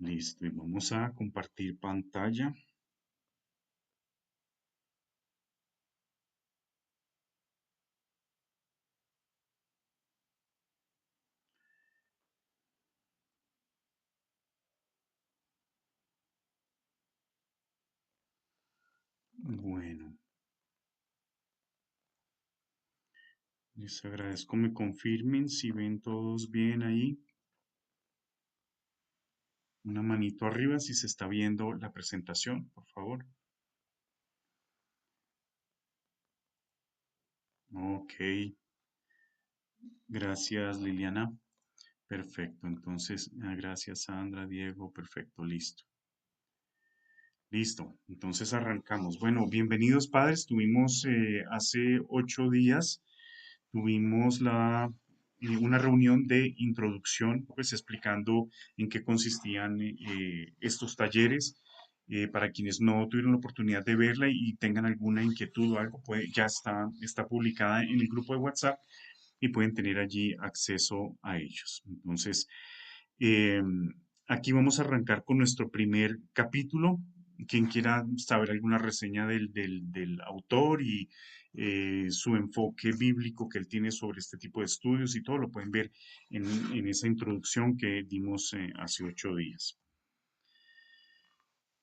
Listo, y vamos a compartir pantalla. Bueno, les agradezco me confirmen si ven todos bien ahí. Una manito arriba si se está viendo la presentación, por favor. Ok, gracias Liliana. Perfecto, entonces, gracias Sandra, Diego, perfecto, listo. Listo, entonces arrancamos. Bueno, bienvenidos padres. Tuvimos hace 8 días, tuvimos una reunión de introducción, pues explicando en qué consistían estos talleres. Para quienes no tuvieron la oportunidad de verla y tengan alguna inquietud o algo, ya está publicada en el grupo de WhatsApp y pueden tener allí acceso a ellos. Entonces, eh, aquí vamos a arrancar con nuestro primer capítulo. Quien quiera saber alguna reseña del autor y su enfoque bíblico que él tiene sobre este tipo de estudios y todo, lo pueden ver en esa introducción que dimos hace 8 días.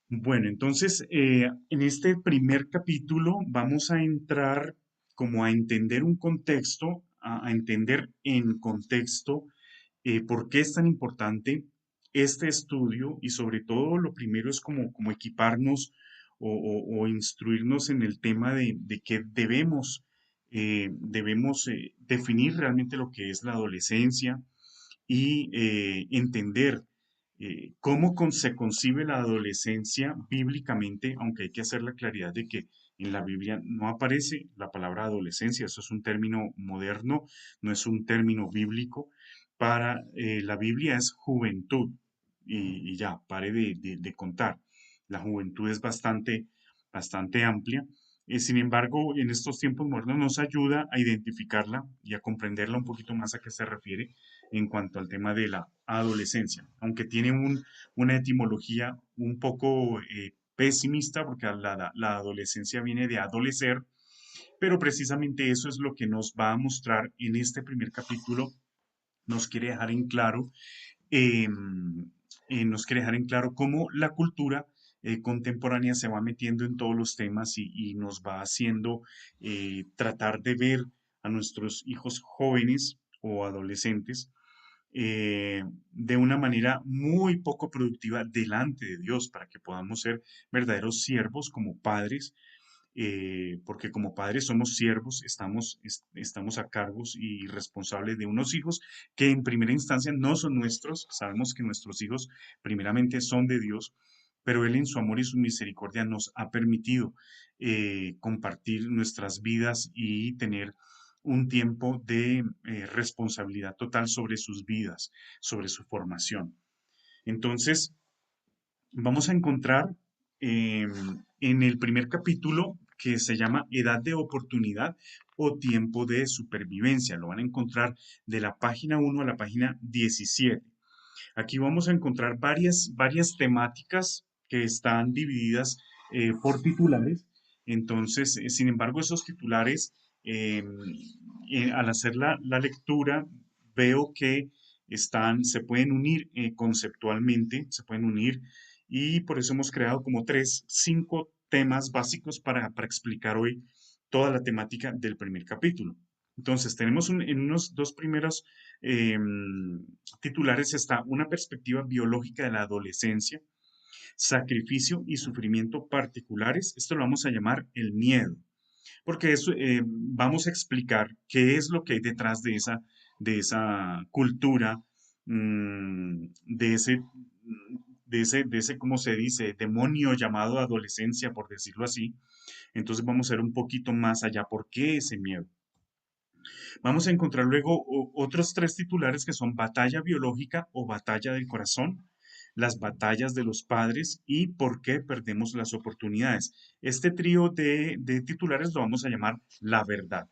Bueno, entonces, en este primer capítulo vamos a entrar como a entender un contexto, a entender en contexto por qué es tan importante este estudio y sobre todo lo primero es como equiparnos o instruirnos en el tema de que debemos definir realmente lo que es la adolescencia y entender se concibe la adolescencia bíblicamente, aunque hay que hacer la claridad de que en la Biblia no aparece la palabra adolescencia, eso es un término moderno, no es un término bíblico. Para la Biblia es juventud y ya, pare de contar. La juventud es bastante amplia. Sin embargo, en estos tiempos modernos nos ayuda a identificarla y a comprenderla un poquito más a qué se refiere en cuanto al tema de la adolescencia, aunque tiene una etimología un poco pesimista, porque la adolescencia viene de adolecer, pero precisamente eso es lo que nos va a mostrar en este primer capítulo, nos quiere dejar en claro, eh, nos quiere dejar en claro cómo la cultura contemporánea se va metiendo en todos los temas y nos va haciendo tratar de ver a nuestros hijos jóvenes o adolescentes de una manera muy poco productiva delante de Dios para que podamos ser verdaderos siervos como padres, porque como padres somos siervos, estamos a cargos y responsables de unos hijos que en primera instancia no son nuestros, sabemos que nuestros hijos primeramente son de Dios, pero Él en su amor y su misericordia nos ha permitido compartir nuestras vidas y tener un tiempo de responsabilidad total sobre sus vidas, sobre su formación. Entonces, vamos a encontrar eh, en el primer capítulo que se llama Edad de Oportunidad o Tiempo de Supervivencia. Lo van a encontrar de la página 1 a la página 17. Aquí vamos a encontrar varias temáticas que están divididas por titulares. Entonces, sin embargo, esos titulares, eh, al hacer la lectura, veo que se pueden unir conceptualmente, se pueden unir y por eso hemos creado como cinco temas básicos para explicar hoy toda la temática del primer capítulo. Entonces, tenemos en unos dos primeros titulares está una perspectiva biológica de la adolescencia, sacrificio y sufrimiento particulares. Esto lo vamos a llamar el miedo, porque vamos a explicar qué es lo que hay detrás de esa cultura, de ese, ¿cómo se dice?, demonio llamado adolescencia, por decirlo así. Entonces vamos a ver un poquito más allá, ¿por qué ese miedo? Vamos a encontrar luego otros tres titulares que son batalla biológica o batalla del corazón, las batallas de los padres y por qué perdemos las oportunidades. Este trío de titulares lo vamos a llamar la verdad.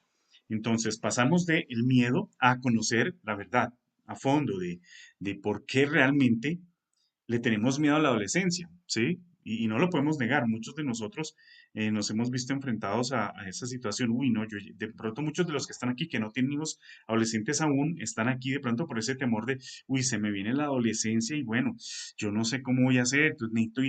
Entonces pasamos del miedo a conocer la verdad a fondo de por qué realmente le tenemos miedo a la adolescencia, ¿sí? Y no lo podemos negar. Muchos de nosotros nos hemos visto enfrentados a esa situación. Uy, no, yo, de pronto muchos de los que están aquí, que no tienen hijos adolescentes aún, están aquí de pronto por ese temor de, uy, se me viene la adolescencia y bueno, yo no sé cómo voy a hacer, entonces necesito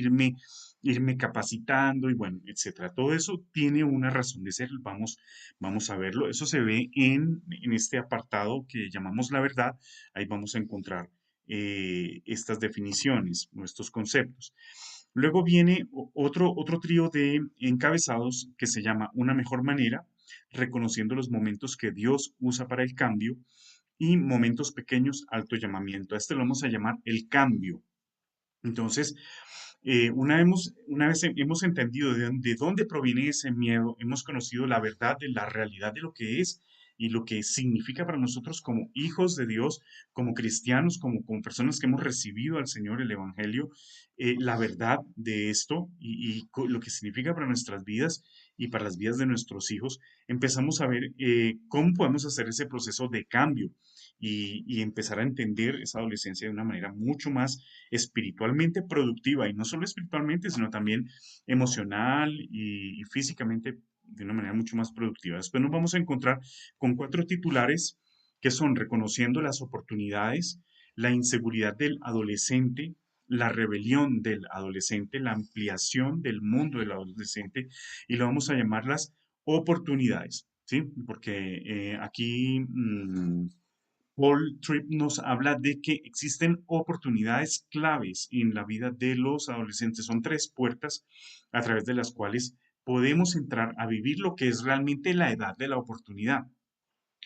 irme capacitando y bueno, etcétera. Todo eso tiene una razón de ser. Vamos a verlo. Eso se ve en este apartado que llamamos la verdad. Ahí vamos a encontrar estas definiciones o estos conceptos. Luego viene otro trío de encabezados que se llama Una mejor manera, reconociendo los momentos que Dios usa para el cambio y momentos pequeños, alto llamamiento. A este lo vamos a llamar el cambio. Entonces, una vez hemos entendido de dónde proviene ese miedo, hemos conocido la verdad de la realidad de lo que es y lo que significa para nosotros como hijos de Dios, como cristianos, como personas que hemos recibido al Señor el Evangelio, la verdad de esto y lo que significa para nuestras vidas y para las vidas de nuestros hijos, empezamos a ver cómo podemos hacer ese proceso de cambio y empezar a entender esa adolescencia de una manera mucho más espiritualmente productiva, y no solo espiritualmente, sino también emocional y físicamente de una manera mucho más productiva. Después nos vamos a encontrar con cuatro titulares que son reconociendo las oportunidades, la inseguridad del adolescente, la rebelión del adolescente, la ampliación del mundo del adolescente, y lo vamos a llamar las oportunidades, ¿sí? Porque aquí Paul Tripp nos habla de que existen oportunidades claves en la vida de los adolescentes. Son tres puertas a través de las cuales podemos entrar a vivir lo que es realmente la edad de la oportunidad.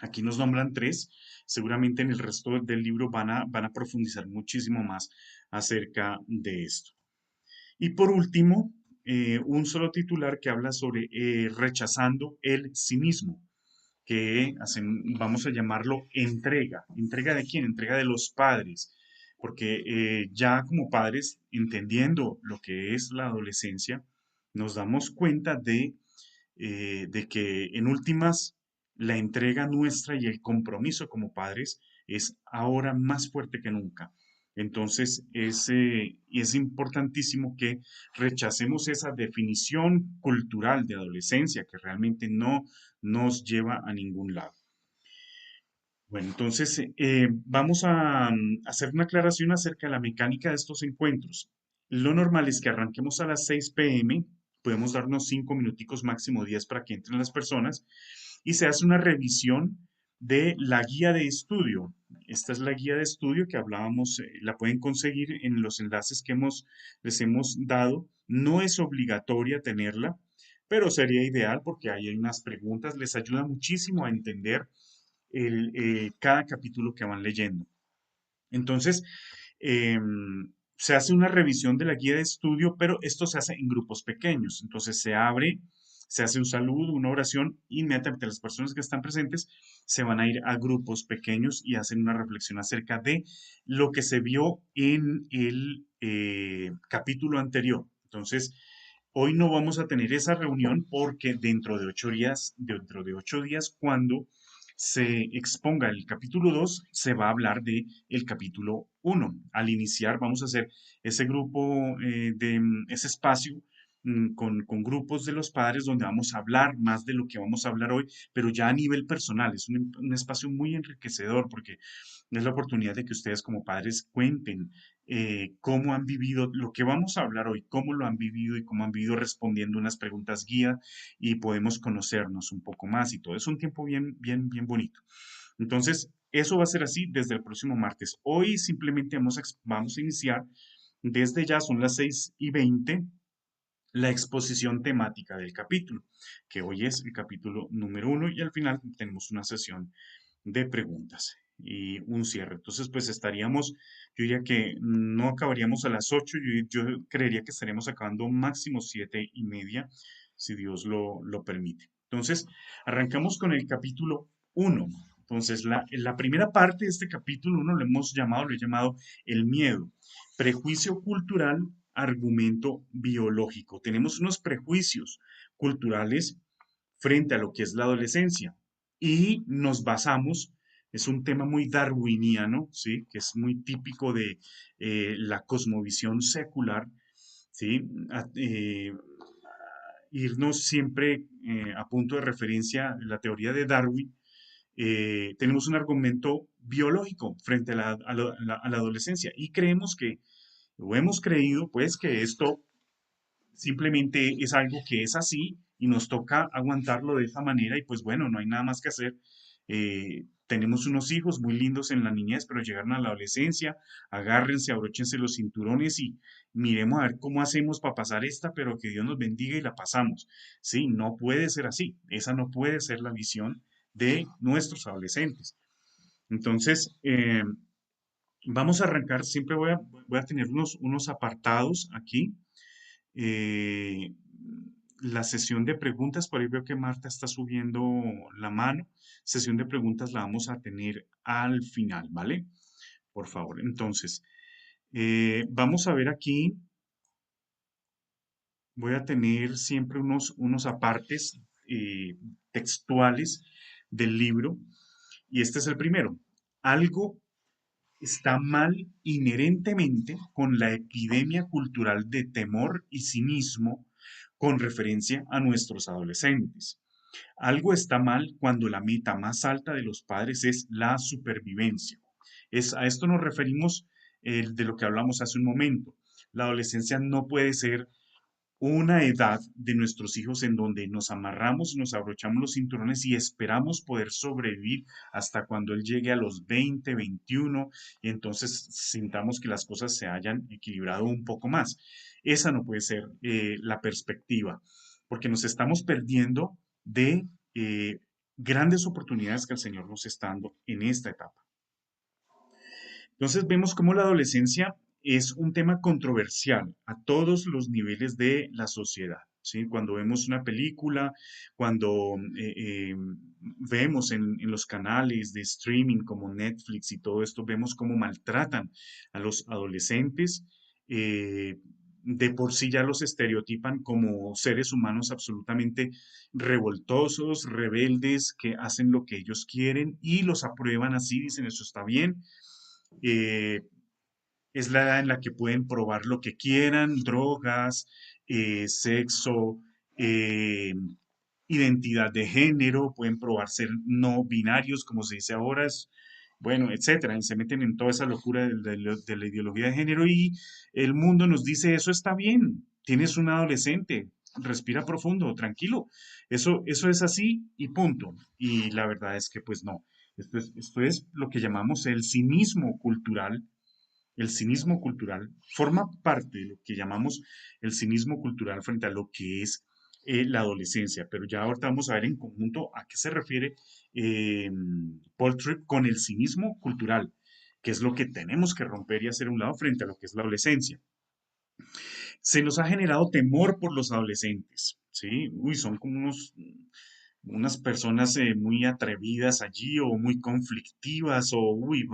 Aquí nos nombran tres. Seguramente en el resto del libro van a profundizar muchísimo más acerca de esto. Y por último, un solo titular que habla sobre rechazando el cinismo que vamos a llamarlo entrega. ¿Entrega de quién? Entrega de los padres. Porque ya como padres, entendiendo lo que es la adolescencia, nos damos cuenta de que en últimas la entrega nuestra y el compromiso como padres es ahora más fuerte que nunca. Entonces es importantísimo que rechacemos esa definición cultural de adolescencia que realmente no nos lleva a ningún lado. Bueno, entonces vamos a hacer una aclaración acerca de la mecánica de estos encuentros. Lo normal es que arranquemos a las 6 p.m., podemos darnos 5 minuticos, máximo 10 para que entren las personas, y se hace una revisión de la guía de estudio. Esta es la guía de estudio que hablábamos, la pueden conseguir en los enlaces que les hemos dado. No es obligatoria tenerla, pero sería ideal porque ahí hay unas preguntas, les ayuda muchísimo a entender cada capítulo que van leyendo. Entonces, se hace una revisión de la guía de estudio, pero esto se hace en grupos pequeños. Entonces, se abre, se hace un saludo, una oración, inmediatamente las personas que están presentes se van a ir a grupos pequeños y hacen una reflexión acerca de lo que se vio en el capítulo anterior. Entonces, hoy no vamos a tener esa reunión porque dentro de 8 días, cuando se exponga el capítulo 2 se va a hablar de el capítulo 1. Al iniciar, vamos a hacer ese grupo, ese espacio con grupos de los padres donde vamos a hablar más de lo que vamos a hablar hoy, pero ya a nivel personal. Es un espacio muy enriquecedor porque es la oportunidad de que ustedes como padres cuenten cómo han vivido lo que vamos a hablar hoy, cómo lo han vivido y cómo han vivido respondiendo unas preguntas guía y podemos conocernos un poco más y todo. Es un tiempo bien, bien, bien bonito. Entonces, eso va a ser así desde el próximo martes. Hoy simplemente vamos a iniciar, desde ya son las 6:20, la exposición temática del capítulo, que hoy es el capítulo número 1 y al final tenemos una sesión de preguntas y un cierre. Entonces, pues estaríamos, yo diría que no acabaríamos a las 8, yo creería que estaríamos acabando máximo 7:30, si Dios lo permite. Entonces, arrancamos con el capítulo 1. Entonces, la primera parte de este capítulo 1 lo he llamado el miedo, prejuicio cultural, argumento biológico. Tenemos unos prejuicios culturales frente a lo que es la adolescencia y nos basamos es un tema muy darwiniano, ¿sí? Que es muy típico de la cosmovisión secular, ¿sí? A- eh, Irnos siempre a punto de referencia la teoría de Darwin, tenemos un argumento biológico frente a a la adolescencia y creemos que, o hemos creído, pues, que esto simplemente es algo que es así y nos toca aguantarlo de esa manera y pues bueno, no hay nada más que hacer. Tenemos unos hijos muy lindos en la niñez, pero llegaron a la adolescencia, agárrense, abróchense los cinturones y miremos a ver cómo hacemos para pasar esta, pero que Dios nos bendiga y la pasamos. Sí, no puede ser así. Esa no puede ser la visión de nuestros adolescentes. Entonces, vamos a arrancar, siempre voy a tener unos apartados aquí, eh, la sesión de preguntas, por ahí veo que Marta está subiendo la mano. Sesión de preguntas la vamos a tener al final, ¿vale? Por favor. Entonces, vamos a ver aquí, voy a tener siempre unos apartes textuales del libro y este es el primero. Algo está mal inherentemente con la epidemia cultural de temor y cinismo con referencia a nuestros adolescentes. Algo está mal cuando la meta más alta de los padres es la supervivencia. A esto nos referimos de lo que hablamos hace un momento. La adolescencia no puede ser una edad de nuestros hijos en donde nos amarramos, nos abrochamos los cinturones y esperamos poder sobrevivir hasta cuando él llegue a los 20, 21 y entonces sintamos que las cosas se hayan equilibrado un poco más. Esa no puede ser la perspectiva, porque nos estamos perdiendo de grandes oportunidades que el Señor nos está dando en esta etapa. Entonces vemos cómo la adolescencia es un tema controversial a todos los niveles de la sociedad, ¿sí? Cuando vemos una película, cuando vemos en los canales de streaming como Netflix y todo esto, vemos cómo maltratan a los adolescentes. De por sí ya los estereotipan como seres humanos absolutamente revoltosos, rebeldes, que hacen lo que ellos quieren y los aprueban así, dicen eso está bien. eh, es la edad en la que pueden probar lo que quieran, drogas, sexo, eh, identidad de género, pueden probar ser no binarios, como se dice ahora, bueno, etcétera, y se meten en toda esa locura de la ideología de género y el mundo nos dice, eso está bien, tienes un adolescente, respira profundo, tranquilo, eso es así y punto. Y la verdad es que pues no, esto es lo que llamamos el cinismo cultural. El cinismo cultural forma parte de lo que llamamos el cinismo cultural frente a lo que es la adolescencia, pero ya ahorita vamos a ver en conjunto a qué se refiere eh, Paul Tripp con el cinismo cultural, que es lo que tenemos que romper y hacer a un lado frente a lo que es la adolescencia. Se nos ha generado temor por los adolescentes, ¿sí? Uy, son como unas personas muy atrevidas allí o muy conflictivas o, uy,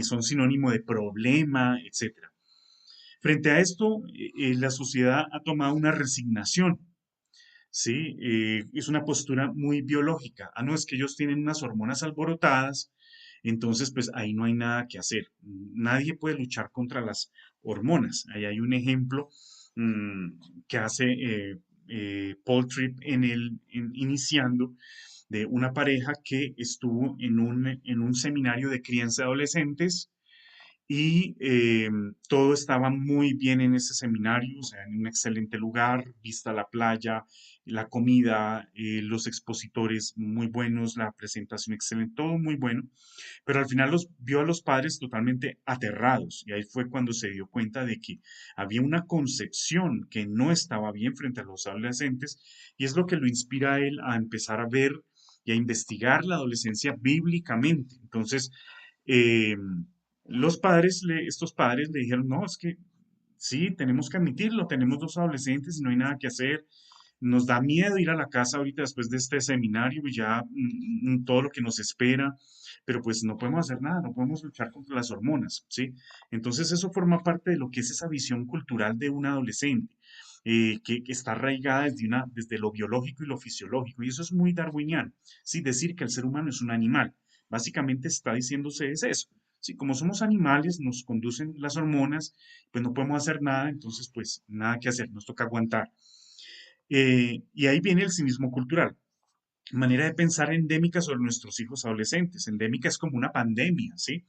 son sinónimo de problema, etcétera. Frente a esto, la sociedad ha tomado una resignación, ¿sí? Es una postura muy biológica. Ah, no, es que ellos tienen unas hormonas alborotadas, entonces pues ahí no hay nada que hacer. Nadie puede luchar contra las hormonas. Ahí hay un ejemplo que hace Paul Tripp iniciando de una pareja que estuvo en un seminario de crianza de adolescentes y todo estaba muy bien en ese seminario, o sea, en un excelente lugar, vista la playa, la comida, los expositores muy buenos, la presentación excelente, todo muy bueno, pero al final los vio a los padres totalmente aterrados y ahí fue cuando se dio cuenta de que había una concepción que no estaba bien frente a los adolescentes y es lo que lo inspira a él a empezar a ver y a investigar la adolescencia bíblicamente. Entonces, eh, estos padres le dijeron, no, es que sí, tenemos que admitirlo, tenemos dos adolescentes y no hay nada que hacer. Nos da miedo ir a la casa ahorita después de este seminario y ya todo lo que nos espera, pero pues no podemos hacer nada, no podemos luchar contra las hormonas, ¿sí? Entonces eso forma parte de lo que es esa visión cultural de un adolescente, que está arraigada desde lo biológico y lo fisiológico, y eso es muy darwiniano, ¿sí? Decir que el ser humano es un animal. Básicamente está diciéndose es eso. Sí, como somos animales, nos conducen las hormonas, pues no podemos hacer nada, entonces pues nada que hacer, nos toca aguantar. Y ahí viene el cinismo cultural, manera de pensar endémica sobre nuestros hijos adolescentes. Endémica es como una pandemia, ¿sí?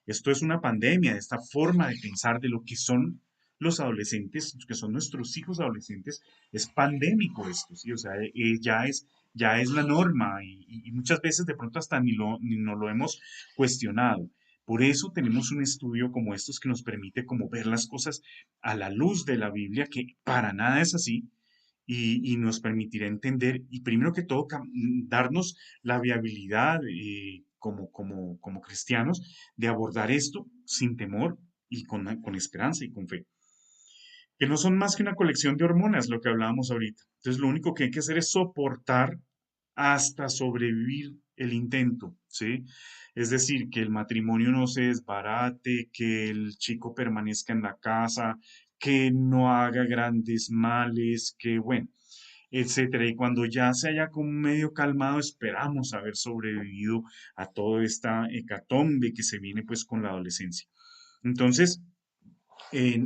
Esto es una pandemia, esta forma de pensar de lo que son los adolescentes, que son nuestros hijos adolescentes, es pandémico esto, ¿sí? O sea, ya es la norma y muchas veces de pronto hasta ni no lo hemos cuestionado. Por eso tenemos un estudio como estos que nos permite como ver las cosas a la luz de la Biblia, que para nada es así, y nos permitirá entender, y primero que todo, darnos la viabilidad como cristianos de abordar esto sin temor y con esperanza y con fe, que no son más que una colección de hormonas, lo que hablábamos ahorita. Entonces, lo único que hay que hacer es soportar hasta sobrevivir el intento, ¿sí? Es decir, que el matrimonio no se desbarate, que el chico permanezca en la casa, que no haga grandes males, que bueno, etcétera. Y cuando ya se haya como medio calmado, esperamos haber sobrevivido a toda esta hecatombe que se viene pues con la adolescencia. Entonces,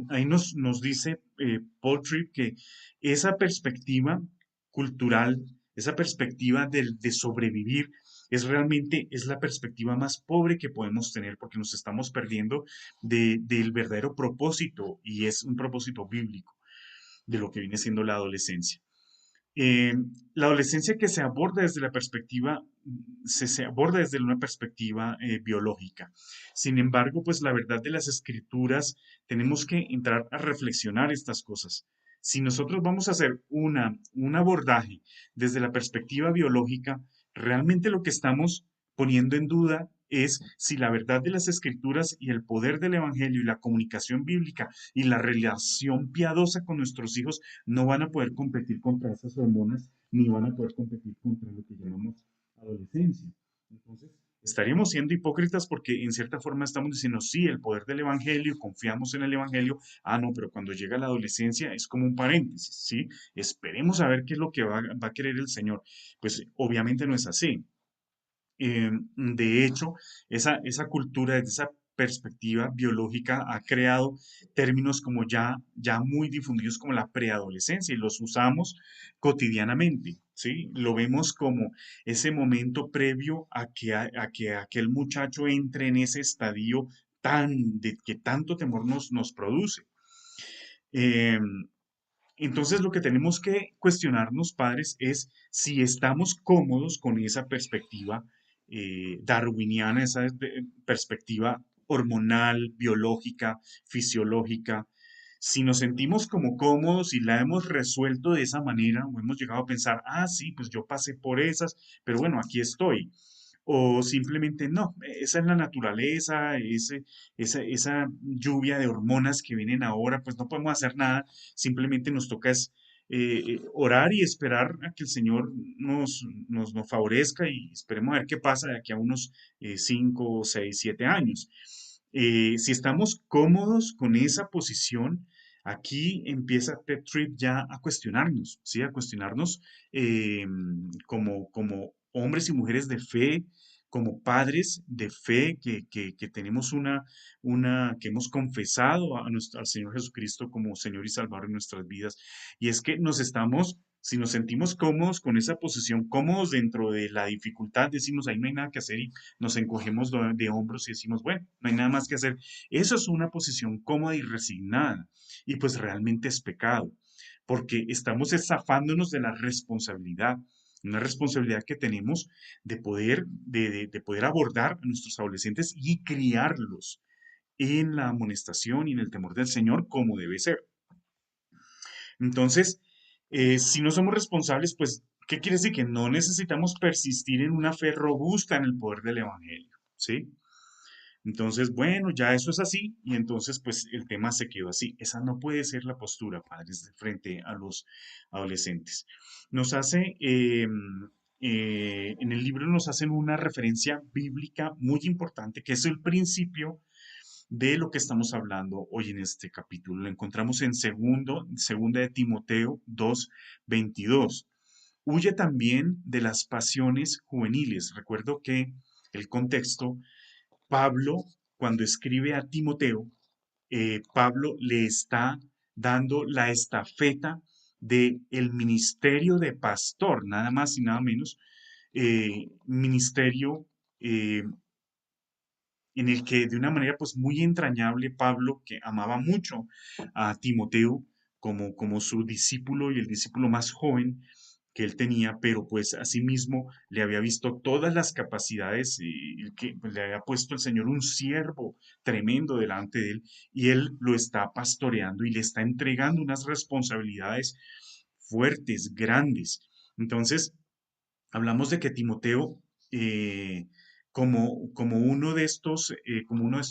ahí nos dice Paul Tripp que esa perspectiva cultural, esa perspectiva de sobrevivir, es realmente es la perspectiva más pobre que podemos tener porque nos estamos perdiendo del verdadero propósito y es un propósito bíblico de lo que viene siendo la adolescencia. Eh, la adolescencia que se aborda desde la perspectiva, se aborda desde una perspectiva biológica. Sin embargo, pues la verdad de las escrituras, tenemos que entrar a reflexionar estas cosas. Si nosotros vamos a hacer un abordaje desde la perspectiva biológica, realmente lo que estamos poniendo en duda es si la verdad de las escrituras y el poder del evangelio y la comunicación bíblica y la relación piadosa con nuestros hijos no van a poder competir contra esas hormonas, ni van a poder competir contra lo que llamamos adolescencia. Entonces, estaríamos siendo hipócritas porque en cierta forma estamos diciendo, sí, el poder del Evangelio, confiamos en el Evangelio, no, pero cuando llega la adolescencia es como un paréntesis, ¿sí? Esperemos a ver qué es lo que va a querer el Señor. Pues obviamente no es así. De hecho, esa cultura, desde esa perspectiva biológica, ha creado términos como ya muy difundidos como la preadolescencia y los usamos cotidianamente, ¿sí? Lo vemos como ese momento previo a que aquel muchacho entre en ese estadio de que tanto temor nos produce. Em, entonces, lo que tenemos que cuestionarnos, padres, es si estamos cómodos con esa perspectiva darwiniana, esa perspectiva hormonal, biológica, fisiológica. Si nos sentimos como cómodos y la hemos resuelto de esa manera, o hemos llegado a pensar, sí, pues yo pasé por esas, pero bueno, aquí estoy. O simplemente no, esa es la naturaleza, esa lluvia de hormonas que vienen ahora, pues no podemos hacer nada, simplemente nos toca es, orar y esperar a que el Señor nos favorezca y esperemos a ver qué pasa de aquí a unos 5, 6, 7 años. Si estamos cómodos con esa posición, aquí empieza Ted Tripp ya a cuestionarnos, ¿sí? A cuestionarnos eh, como hombres y mujeres de fe, como padres de fe que tenemos que hemos confesado al Señor Jesucristo como Señor y Salvador en nuestras vidas. Y es que si nos sentimos cómodos con esa posición, cómodos dentro de la dificultad, decimos, ahí no hay nada que hacer y nos encogemos de hombros y decimos, bueno, no hay nada más que hacer. Eso es una posición cómoda y resignada. Y pues realmente es pecado, porque estamos zafándonos de la responsabilidad, una responsabilidad que tenemos de poder abordar a nuestros adolescentes y criarlos en la amonestación y en el temor del Señor como debe ser. Entonces, si no somos responsables, pues, ¿qué quiere decir? Que no necesitamos persistir en una fe robusta en el poder del Evangelio, ¿sí? Entonces, bueno, ya eso es así y entonces pues el tema se quedó así. Esa no puede ser la postura, padres, de frente a los adolescentes. Nos hace, en el libro nos hacen una referencia bíblica muy importante, que es el principio de lo que estamos hablando hoy en este capítulo. Lo encontramos en segunda de Timoteo 2:22. Huye también de las pasiones juveniles. Recuerdo que el contexto, Pablo, cuando escribe a Timoteo, Pablo le está dando la estafeta de el ministerio de pastor, nada más y nada menos, ministerio eh, en el que de una manera pues muy entrañable Pablo, que amaba mucho a Timoteo como su discípulo y el discípulo más joven que él tenía, pero pues asimismo le había visto todas las capacidades y que pues, le había puesto el Señor un siervo tremendo delante de él y él lo está pastoreando y le está entregando unas responsabilidades fuertes, grandes. Entonces, hablamos de que Timoteo, como uno de estos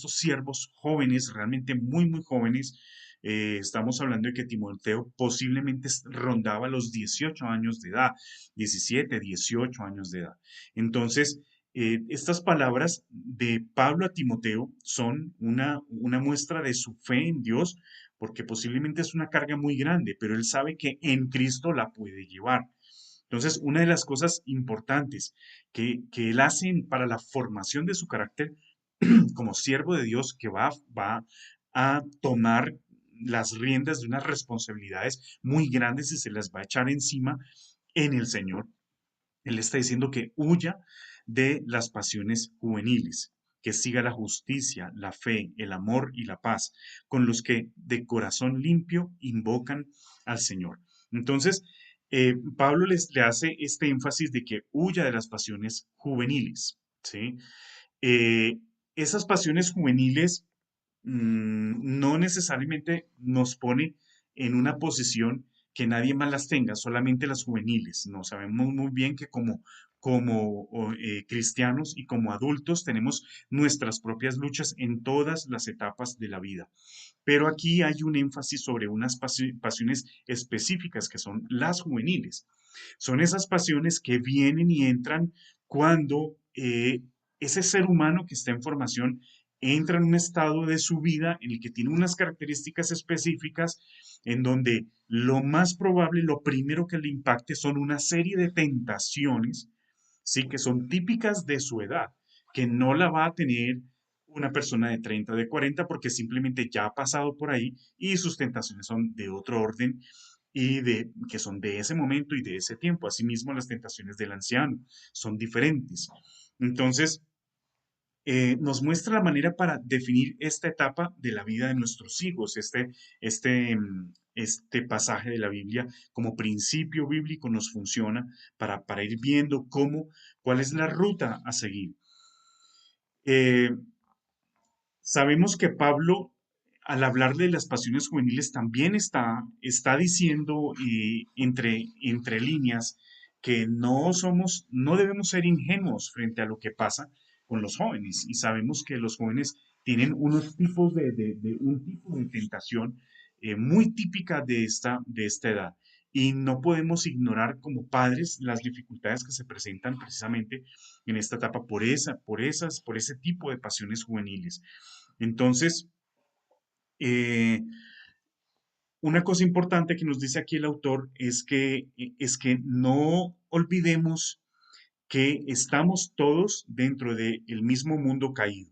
siervos jóvenes, realmente muy, muy jóvenes, estamos hablando de que Timoteo posiblemente rondaba los 18 años de edad, 17, 18 años de edad. Entonces, estas palabras de Pablo a Timoteo son una muestra de su fe en Dios, porque posiblemente es una carga muy grande, pero él sabe que en Cristo la puede llevar. Entonces, una de las cosas importantes que él hace para la formación de su carácter como siervo de Dios, que va a tomar las riendas de unas responsabilidades muy grandes y se las va a echar encima en el Señor. Él está diciendo que huya de las pasiones juveniles, que siga la justicia, la fe, el amor y la paz, con los que de corazón limpio invocan al Señor. Entonces, Pablo le hace este énfasis de que huya de las pasiones juveniles, ¿sí? Eh, Esas pasiones juveniles no necesariamente nos pone en una posición que nadie más las tenga, solamente las juveniles. No sabemos muy bien que como cristianos y como adultos tenemos nuestras propias luchas en todas las etapas de la vida. Pero aquí hay un énfasis sobre unas pasiones específicas que son las juveniles. Son esas pasiones que vienen y entran cuando ese ser humano que está en formación entra en un estado de su vida en el que tiene unas características específicas en donde lo más probable, lo primero que le impacte son una serie de tentaciones, sí, que son típicas de su edad, que no la va a tener una persona de 30, de 40, porque simplemente ya ha pasado por ahí y sus tentaciones son de otro orden y que son de ese momento y de ese tiempo. Asimismo, las tentaciones del anciano son diferentes. Entonces, nos muestra la manera para definir esta etapa de la vida de nuestros hijos, este pasaje de la Biblia como principio bíblico nos funciona para ir viendo cuál es la ruta a seguir. Eh, Sabemos que Pablo, al hablar de las pasiones juveniles, también está diciendo entre líneas que no debemos ser ingenuos frente a lo que pasa con los jóvenes. Y sabemos que los jóvenes tienen unos tipos un tipo de tentación muy típica de esta edad. Y no podemos ignorar como padres las dificultades que se presentan precisamente en esta etapa por ese tipo de pasiones juveniles. Entonces, eh, una cosa importante que nos dice aquí el autor es que no olvidemos que estamos todos dentro del mismo mundo caído.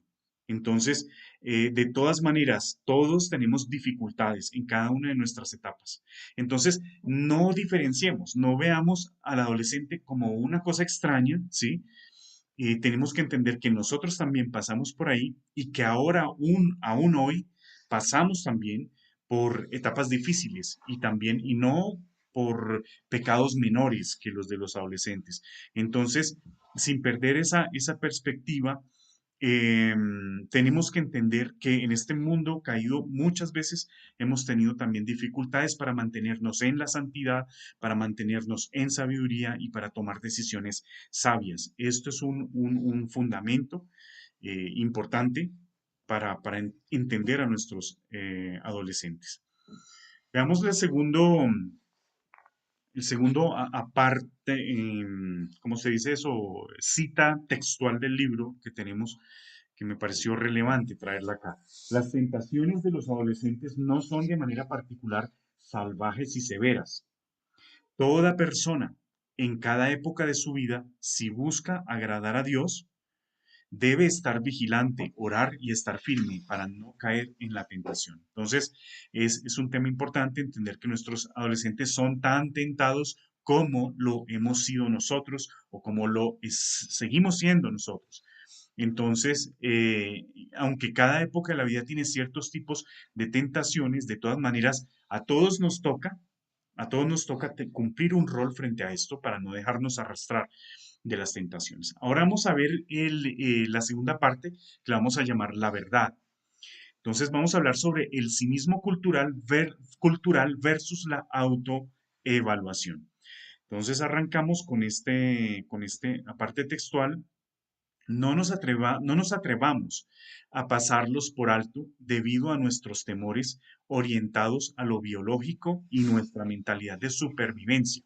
Entonces, de todas maneras, todos tenemos dificultades en cada una de nuestras etapas. Entonces, no diferenciemos, no veamos al adolescente como una cosa extraña, ¿sí? Tenemos que entender que nosotros también pasamos por ahí y que ahora, aún hoy, pasamos también por etapas difíciles y no por pecados menores que los de los adolescentes. Entonces, sin perder esa perspectiva, tenemos que entender que en este mundo caído muchas veces hemos tenido también dificultades para mantenernos en la santidad, para mantenernos en sabiduría y para tomar decisiones sabias. Esto es un fundamento importante para entender a nuestros adolescentes. Veamos el segundo aparte, ¿cómo se dice eso? Cita textual del libro que tenemos que me pareció relevante traerla acá. Las tentaciones de los adolescentes no son de manera particular salvajes y severas. Toda persona en cada época de su vida, si busca agradar a Dios, debe estar vigilante, orar y estar firme para no caer en la tentación. Entonces, es un tema importante entender que nuestros adolescentes son tan tentados como lo hemos sido nosotros o como seguimos siendo nosotros. Entonces, aunque cada época de la vida tiene ciertos tipos de tentaciones, de todas maneras, a todos nos toca cumplir un rol frente a esto para no dejarnos arrastrar de las tentaciones. Ahora vamos a ver la segunda parte que la vamos a llamar la verdad. Entonces vamos a hablar sobre el cinismo cultural versus la autoevaluación. Entonces arrancamos con este aparte textual. No nos atrevamos a pasarlos por alto debido a nuestros temores orientados a lo biológico y nuestra mentalidad de supervivencia.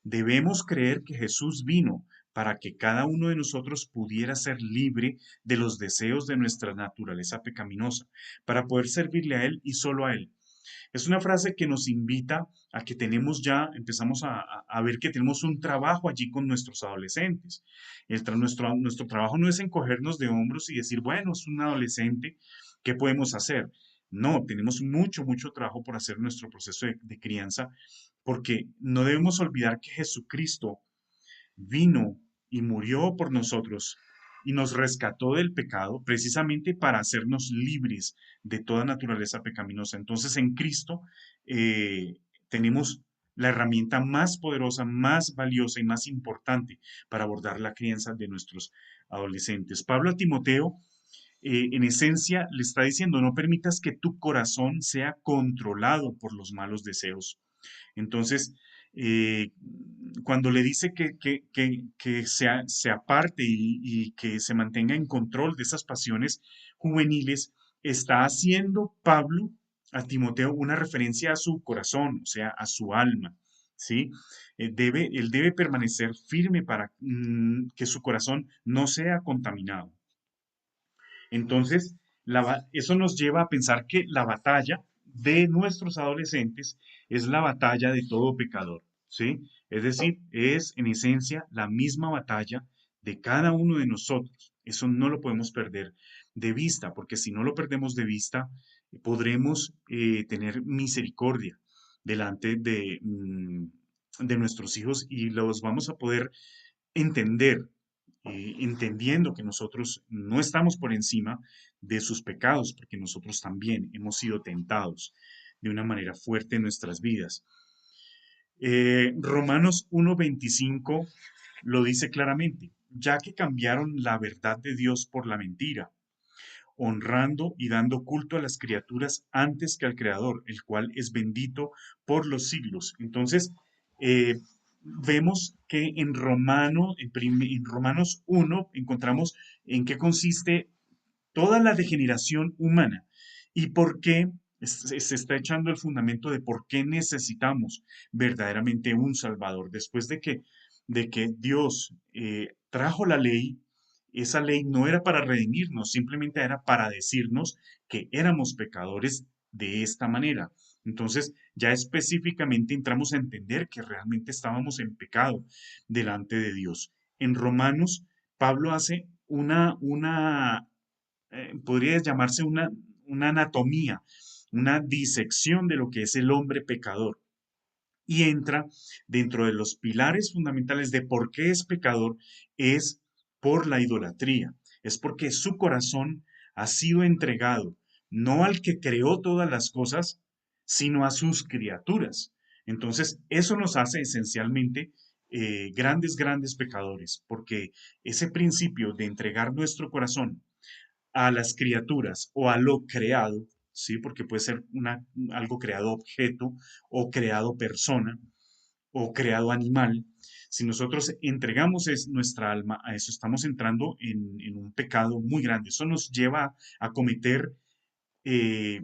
Debemos creer que Jesús vino para que cada uno de nosotros pudiera ser libre de los deseos de nuestra naturaleza pecaminosa, para poder servirle a Él y solo a Él. Es una frase que nos invita a que empezamos a ver que tenemos un trabajo allí con nuestros adolescentes. Nuestro trabajo no es encogernos de hombros y decir, bueno, es un adolescente, ¿qué podemos hacer? No, tenemos mucho, mucho trabajo por hacer en nuestro proceso de crianza, porque no debemos olvidar que Jesucristo vino y murió por nosotros y nos rescató del pecado precisamente para hacernos libres de toda naturaleza pecaminosa. Entonces en Cristo tenemos la herramienta más poderosa, más valiosa y más importante para abordar la crianza de nuestros adolescentes. Pablo a Timoteo, en esencia, le está diciendo, no permitas que tu corazón sea controlado por los malos deseos. Entonces, eh, cuando le dice que se aparte y que se mantenga en control de esas pasiones juveniles, está haciendo Pablo a Timoteo una referencia a su corazón, o sea, a su alma, ¿sí? Él debe permanecer firme para que su corazón no sea contaminado. Entonces, eso nos lleva a pensar que la batalla de nuestros adolescentes es la batalla de todo pecador, ¿sí? Es decir, es en esencia la misma batalla de cada uno de nosotros. Eso no lo podemos perder de vista, porque si no lo perdemos de vista, podremos tener misericordia delante de nuestros hijos y los vamos a poder entender, entendiendo que nosotros no estamos por encima de sus pecados, porque nosotros también hemos sido tentados de una manera fuerte en nuestras vidas. Romanos 1:25 lo dice claramente, ya que cambiaron la verdad de Dios por la mentira, honrando y dando culto a las criaturas antes que al Creador, el cual es bendito por los siglos. Entonces, eh, vemos que en Romanos 1 encontramos en qué consiste toda la degeneración humana y por qué se está echando el fundamento de por qué necesitamos verdaderamente un Salvador. Después de que Dios trajo la ley, esa ley no era para redimirnos, simplemente era para decirnos que éramos pecadores de esta manera. Entonces, ya específicamente entramos a entender que realmente estábamos en pecado delante de Dios. En Romanos, Pablo hace podría llamarse una anatomía, una disección de lo que es el hombre pecador y entra dentro de los pilares fundamentales de por qué es pecador, es por la idolatría, es porque su corazón ha sido entregado no al que creó todas las cosas, sino a sus criaturas. Entonces, eso nos hace esencialmente grandes, grandes pecadores, porque ese principio de entregar nuestro corazón a las criaturas o a lo creado, ¿sí? Porque puede ser algo creado objeto o creado persona o creado animal. Si nosotros entregamos nuestra alma a eso, estamos entrando en un pecado muy grande. Eso nos lleva a cometer eh,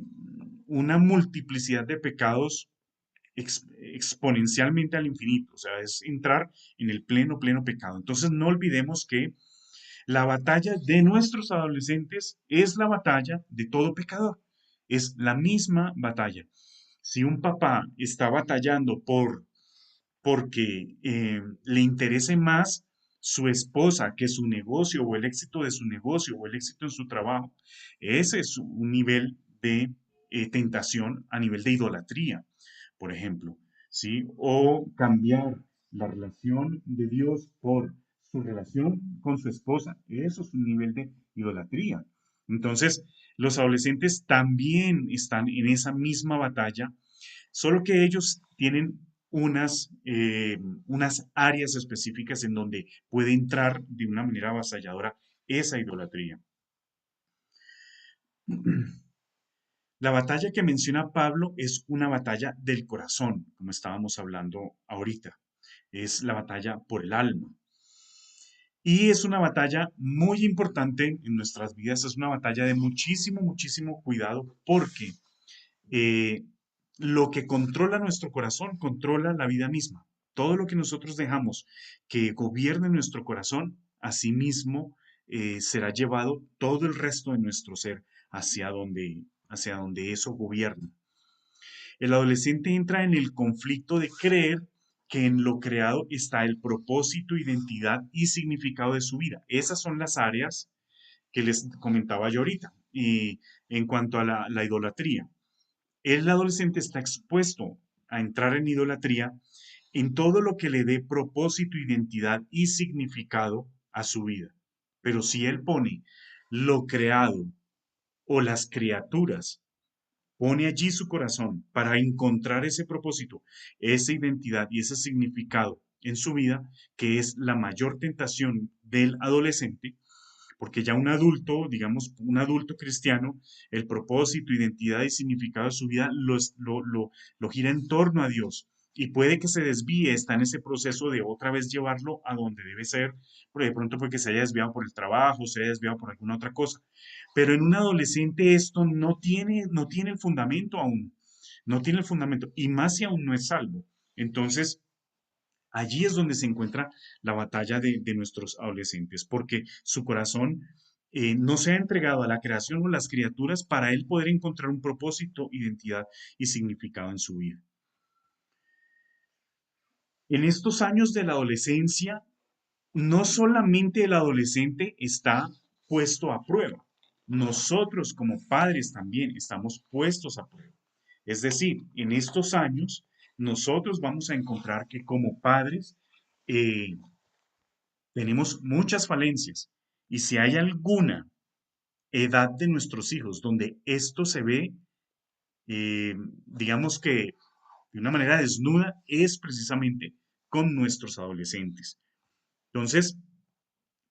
una multiplicidad de pecados exponencialmente al infinito. O sea, es entrar en el pleno, pleno pecado. Entonces no olvidemos que la batalla de nuestros adolescentes es la batalla de todo pecador. Es la misma batalla. Si un papá está batallando porque le interese más su esposa, que su negocio o el éxito de su negocio o el éxito en su trabajo. Ese es un nivel de tentación a nivel de idolatría, por ejemplo, ¿sí? O cambiar la relación de Dios por su relación con su esposa. Eso es un nivel de idolatría. Entonces, los adolescentes también están en esa misma batalla, solo que ellos tienen unas áreas específicas en donde puede entrar de una manera avasalladora esa idolatría. La batalla que menciona Pablo es una batalla del corazón, como estábamos hablando ahorita. Es la batalla por el alma. Y es una batalla muy importante en nuestras vidas, es una batalla de muchísimo, muchísimo cuidado porque eh, lo que controla nuestro corazón controla la vida misma. Todo lo que nosotros dejamos que gobierne nuestro corazón, asimismo será llevado todo el resto de nuestro ser hacia donde eso gobierna. El adolescente entra en el conflicto de creer que en lo creado está el propósito, identidad y significado de su vida. Esas son las áreas que les comentaba yo ahorita. Y en cuanto a la idolatría, el adolescente está expuesto a entrar en idolatría en todo lo que le dé propósito, identidad y significado a su vida. Pero si él pone lo creado o las criaturas, pone allí su corazón para encontrar ese propósito, esa identidad y ese significado en su vida, que es la mayor tentación del adolescente, porque ya un adulto, digamos, un adulto cristiano, el propósito, identidad y significado de su vida lo gira en torno a Dios. Y puede que se desvíe, está en ese proceso de otra vez llevarlo a donde debe ser, pero de pronto porque se haya desviado por el trabajo, se haya desviado por alguna otra cosa. Pero en un adolescente esto no tiene el fundamento aún, no tiene el fundamento, y más si aún no es salvo. Entonces, allí es donde se encuentra la batalla de nuestros adolescentes, porque su corazón no se ha entregado a la creación o las criaturas para él poder encontrar un propósito, identidad y significado en su vida. En estos años de la adolescencia, no solamente el adolescente está puesto a prueba, nosotros como padres también estamos puestos a prueba. Es decir, en estos años, nosotros vamos a encontrar que como padres, eh, tenemos muchas falencias y si hay alguna edad de nuestros hijos donde esto se ve, eh, digamos que de una manera desnuda, es precisamente con nuestros adolescentes. Entonces,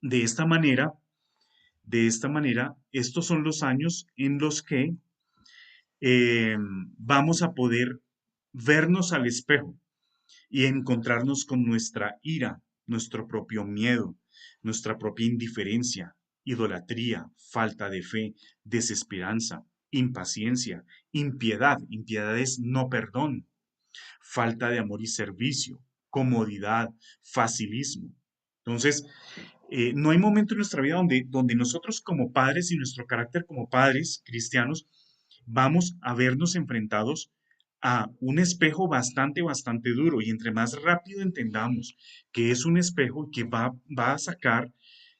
de esta manera, estos son los años en los que eh, vamos a poder vernos al espejo y encontrarnos con nuestra ira, nuestro propio miedo, nuestra propia indiferencia, idolatría, falta de fe, desesperanza, impaciencia, impiedad. Impiedad es no perdón, falta de amor y servicio, comodidad, facilismo. Entonces, no hay momento en nuestra vida donde nosotros como padres y nuestro carácter como padres cristianos vamos a vernos enfrentados a un espejo bastante, bastante duro. Y entre más rápido entendamos que es un espejo que va a sacar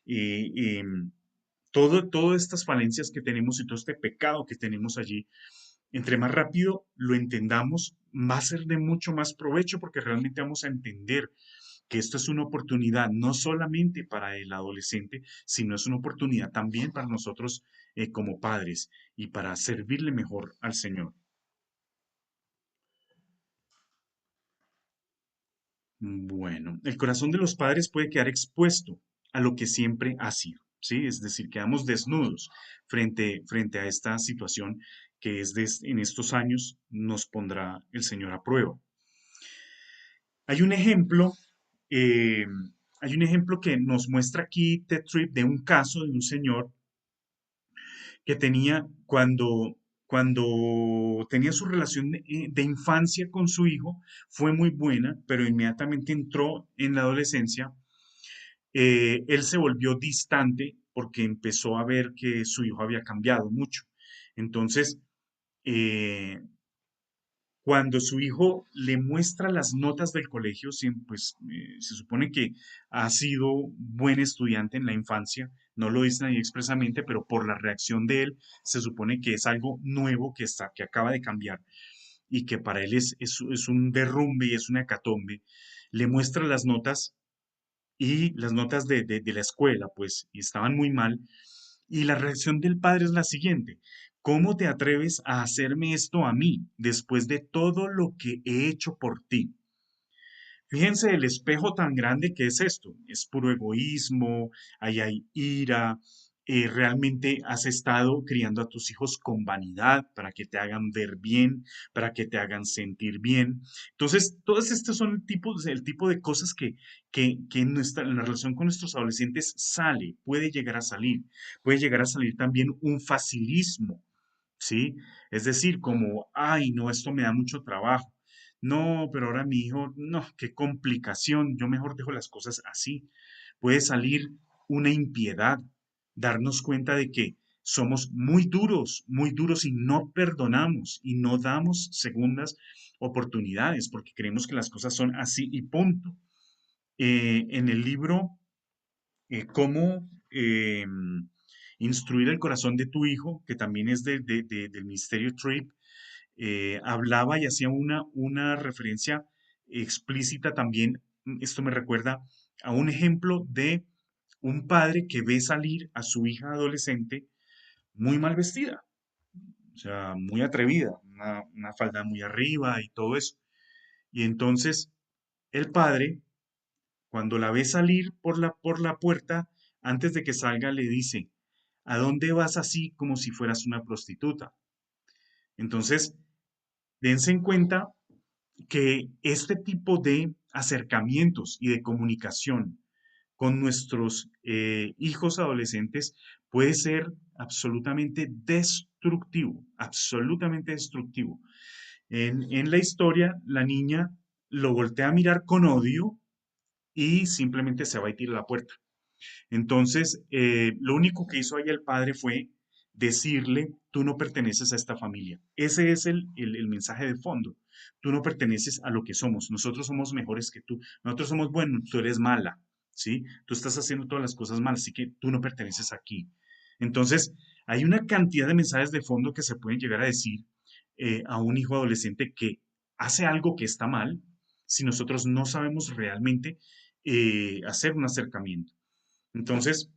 eh, eh, todas estas falencias que tenemos y todo este pecado que tenemos allí, entre más rápido lo entendamos, va a ser de mucho más provecho porque realmente vamos a entender que esto es una oportunidad no solamente para el adolescente, sino es una oportunidad también para nosotros como padres y para servirle mejor al Señor. Bueno, el corazón de los padres puede quedar expuesto a lo que siempre ha sido, ¿sí? Es decir, quedamos desnudos frente a esta situación que en estos años nos pondrá el Señor a prueba. Hay un ejemplo, eh, hay un ejemplo que nos muestra aquí Ted Tripp de un caso de un señor que tenía cuando tenía su relación de infancia con su hijo, fue muy buena, pero inmediatamente entró en la adolescencia, él se volvió distante porque empezó a ver que su hijo había cambiado mucho. Entonces, eh, Cuando su hijo le muestra las notas del colegio, pues se supone que ha sido buen estudiante en la infancia, no lo dice ahí expresamente, pero por la reacción de él se supone que es algo nuevo que acaba de cambiar y que para él es un derrumbe y es una hecatombe. Le muestra las notas y las notas de la escuela, pues, y estaban muy mal. Y la reacción del padre es la siguiente: ¿cómo te atreves a hacerme esto a mí después de todo lo que he hecho por ti? Fíjense el espejo tan grande que es esto. Es puro egoísmo, ahí hay ira. Realmente has estado criando a tus hijos con vanidad para que te hagan ver bien, para que te hagan sentir bien. Entonces, todos estos son el tipo de cosas que en la relación con nuestros adolescentes sale, puede llegar a salir. Puede llegar a salir también un facilismo, ¿sí? Es decir, como, ay, no, esto me da mucho trabajo. No, pero ahora mi hijo, no, qué complicación, yo mejor dejo las cosas así. Puede salir una impiedad, darnos cuenta de que somos muy duros y no perdonamos y no damos segundas oportunidades porque creemos que las cosas son así y punto. En el libro Cómo instruir el corazón de tu hijo, que también es del Ministerio Trip, hablaba y hacía una referencia explícita también. Esto me recuerda a un ejemplo de un padre que ve salir a su hija adolescente muy mal vestida, o sea, muy atrevida, una falda muy arriba y todo eso. Y entonces el padre, cuando la ve salir por la puerta, antes de que salga, le dice: ¿a dónde vas así como si fueras una prostituta? Entonces, dense en cuenta que este tipo de acercamientos y de comunicación con nuestros hijos adolescentes puede ser absolutamente destructivo. En la historia, la niña lo voltea a mirar con odio y simplemente se va a tirar a la puerta. Entonces, lo único que hizo ahí el padre fue decirle: tú no perteneces a esta familia. Ese es el mensaje de fondo. Tú no perteneces a lo que somos. Nosotros somos mejores que tú. Nosotros somos buenos, tú eres mala, ¿sí? Tú estás haciendo todas las cosas mal, así que tú no perteneces aquí. Entonces, hay una cantidad de mensajes de fondo que se pueden llegar a decir a un hijo adolescente que hace algo que está mal si nosotros no sabemos realmente hacer un acercamiento. Entonces,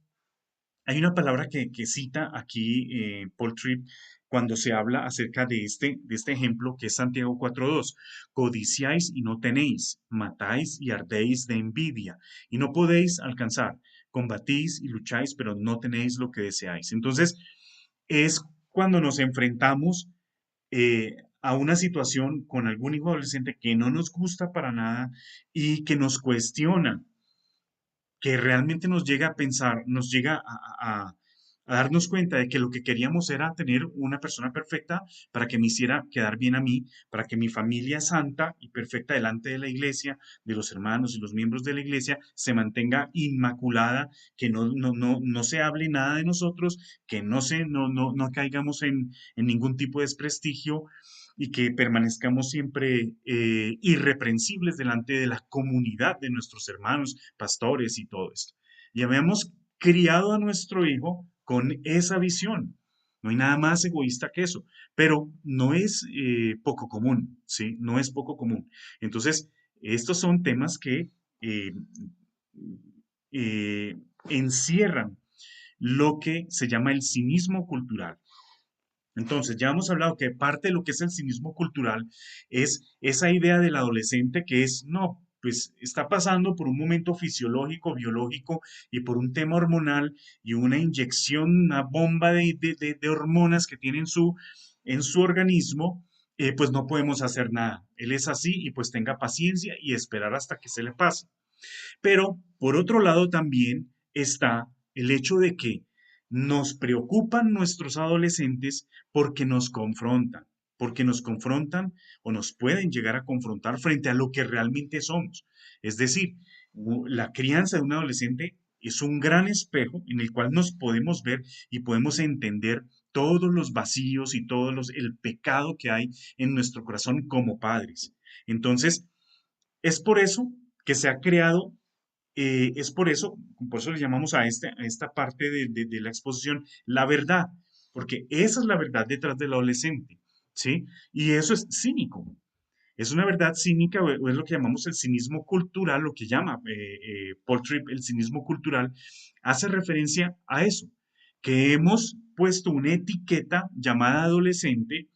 hay una palabra que cita aquí Paul Tripp cuando se habla acerca de este ejemplo, que es Santiago 4:2. Codiciáis y no tenéis, matáis y ardéis de envidia, y no podéis alcanzar. Combatís y lucháis, pero no tenéis lo que deseáis. Entonces, es cuando nos enfrentamos a una situación con algún hijo adolescente que no nos gusta para nada y que nos cuestiona, que realmente nos llega a pensar, nos llega a darnos cuenta de que lo que queríamos era tener una persona perfecta para que me hiciera quedar bien a mí, para que mi familia santa y perfecta delante de la iglesia, de los hermanos y los miembros de la iglesia, se mantenga inmaculada, que no se hable nada de nosotros, que no caigamos en ningún tipo de desprestigio y que permanezcamos siempre irreprensibles delante de la comunidad de nuestros hermanos, pastores y todo esto. Y habíamos criado a nuestro hijo con esa visión. No hay nada más egoísta que eso, pero no es poco común, ¿sí? No es poco común. Entonces, estos son temas que eh, eh, encierran lo que se llama el cinismo cultural. Entonces, ya hemos hablado que parte de lo que es el cinismo cultural es esa idea del adolescente que es, no, pues está pasando por un momento fisiológico, biológico y por un tema hormonal y una inyección, una bomba de hormonas que tiene en su organismo, pues no podemos hacer nada. Él es así y pues tenga paciencia y esperar hasta que se le pase. Pero por otro lado también está el hecho de que nos preocupan nuestros adolescentes porque nos confrontan o nos pueden llegar a confrontar frente a lo que realmente somos. Es decir, la crianza de un adolescente es un gran espejo en el cual nos podemos ver y podemos entender todos los vacíos y el pecado que hay en nuestro corazón como padres. Entonces, es por eso que se ha creado, por eso le llamamos a esta parte de la exposición la verdad, porque esa es la verdad detrás del adolescente, ¿sí? Y eso es cínico. Es una verdad cínica, o es lo que llamamos el cinismo cultural, lo que llama Paul Tripp el cinismo cultural, hace referencia a eso, que hemos puesto una etiqueta llamada adolescente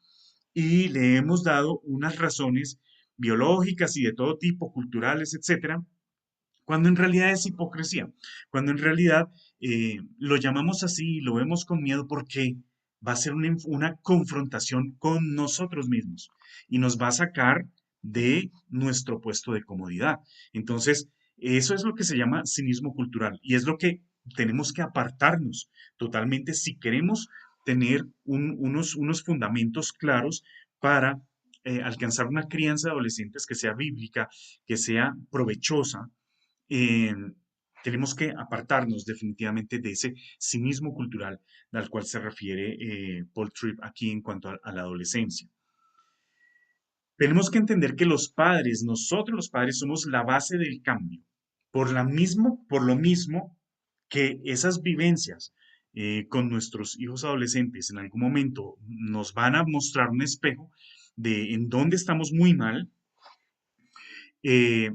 y le hemos dado unas razones biológicas y de todo tipo, culturales, etcétera, cuando en realidad es hipocresía, cuando en realidad lo llamamos así y lo vemos con miedo porque va a ser una confrontación con nosotros mismos y nos va a sacar de nuestro puesto de comodidad. Entonces, eso es lo que se llama cinismo cultural y es lo que tenemos que apartarnos totalmente si queremos tener unos fundamentos claros para alcanzar una crianza de adolescentes que sea bíblica, que sea provechosa. eh, Tenemos que apartarnos definitivamente de ese cinismo cultural al cual se refiere Paul Tripp aquí en cuanto a la adolescencia. Tenemos que entender que los padres, nosotros los padres, somos la base del cambio. Por lo mismo que esas vivencias con nuestros hijos adolescentes en algún momento nos van a mostrar un espejo de en dónde estamos muy mal. eh,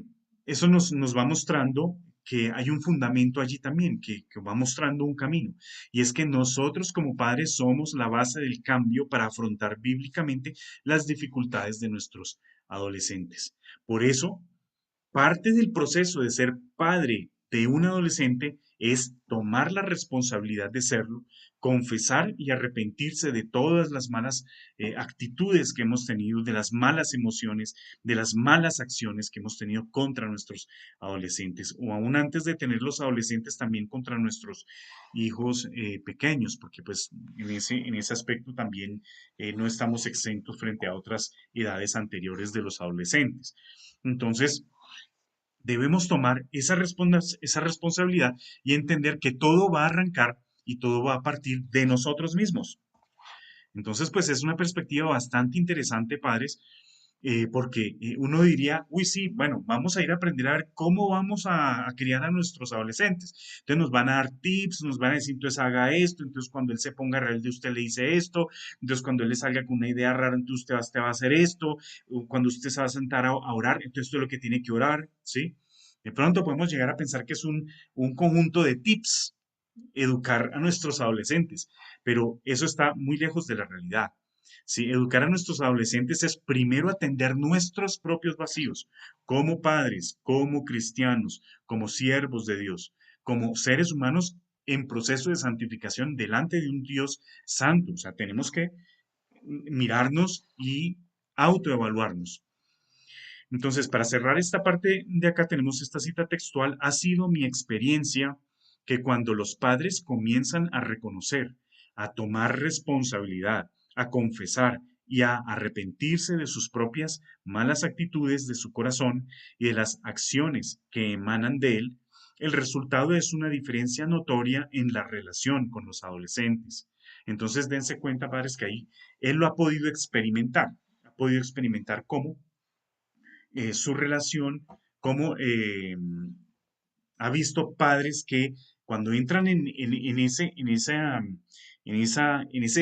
Eso nos va mostrando que hay un fundamento allí también, que va mostrando un camino. Y es que nosotros como padres somos la base del cambio para afrontar bíblicamente las dificultades de nuestros adolescentes. Por eso, parte del proceso de ser padre de un adolescente es tomar la responsabilidad de serlo, confesar y arrepentirse de todas las malas actitudes que hemos tenido, de las malas emociones, de las malas acciones que hemos tenido contra nuestros adolescentes, o aún antes de tener los adolescentes también contra nuestros hijos pequeños, porque pues en ese aspecto también no estamos exentos frente a otras edades anteriores de los adolescentes. Entonces, debemos tomar esa responsabilidad y entender que todo va a arrancar y todo va a partir de nosotros mismos. Entonces, pues es una perspectiva bastante interesante, padres, porque uno diría, uy, sí, bueno, vamos a ir a aprender a ver cómo vamos a criar a nuestros adolescentes. Entonces nos van a dar tips, nos van a decir, entonces haga esto, entonces cuando él se ponga rebelde usted le dice esto, entonces cuando él le salga con una idea rara, entonces usted va a hacer esto, o cuando usted se va a sentar a orar, entonces esto es lo que tiene que orar, ¿sí? De pronto podemos llegar a pensar que es un conjunto de tips educar a nuestros adolescentes, pero eso está muy lejos de la realidad. Sí, educar a nuestros adolescentes es primero atender nuestros propios vacíos, como padres, como cristianos, como siervos de Dios, como seres humanos en proceso de santificación delante de un Dios santo. O sea, tenemos que mirarnos y autoevaluarnos. Entonces, para cerrar esta parte de acá tenemos esta cita textual. Ha sido mi experiencia que cuando los padres comienzan a reconocer, a tomar responsabilidad, a confesar y a arrepentirse de sus propias malas actitudes de su corazón y de las acciones que emanan de él, el resultado es una diferencia notoria en la relación con los adolescentes. Entonces, dense cuenta, padres, que ahí él lo ha podido experimentar. Ha podido experimentar cómo su relación, cómo ha visto padres que cuando entran en ese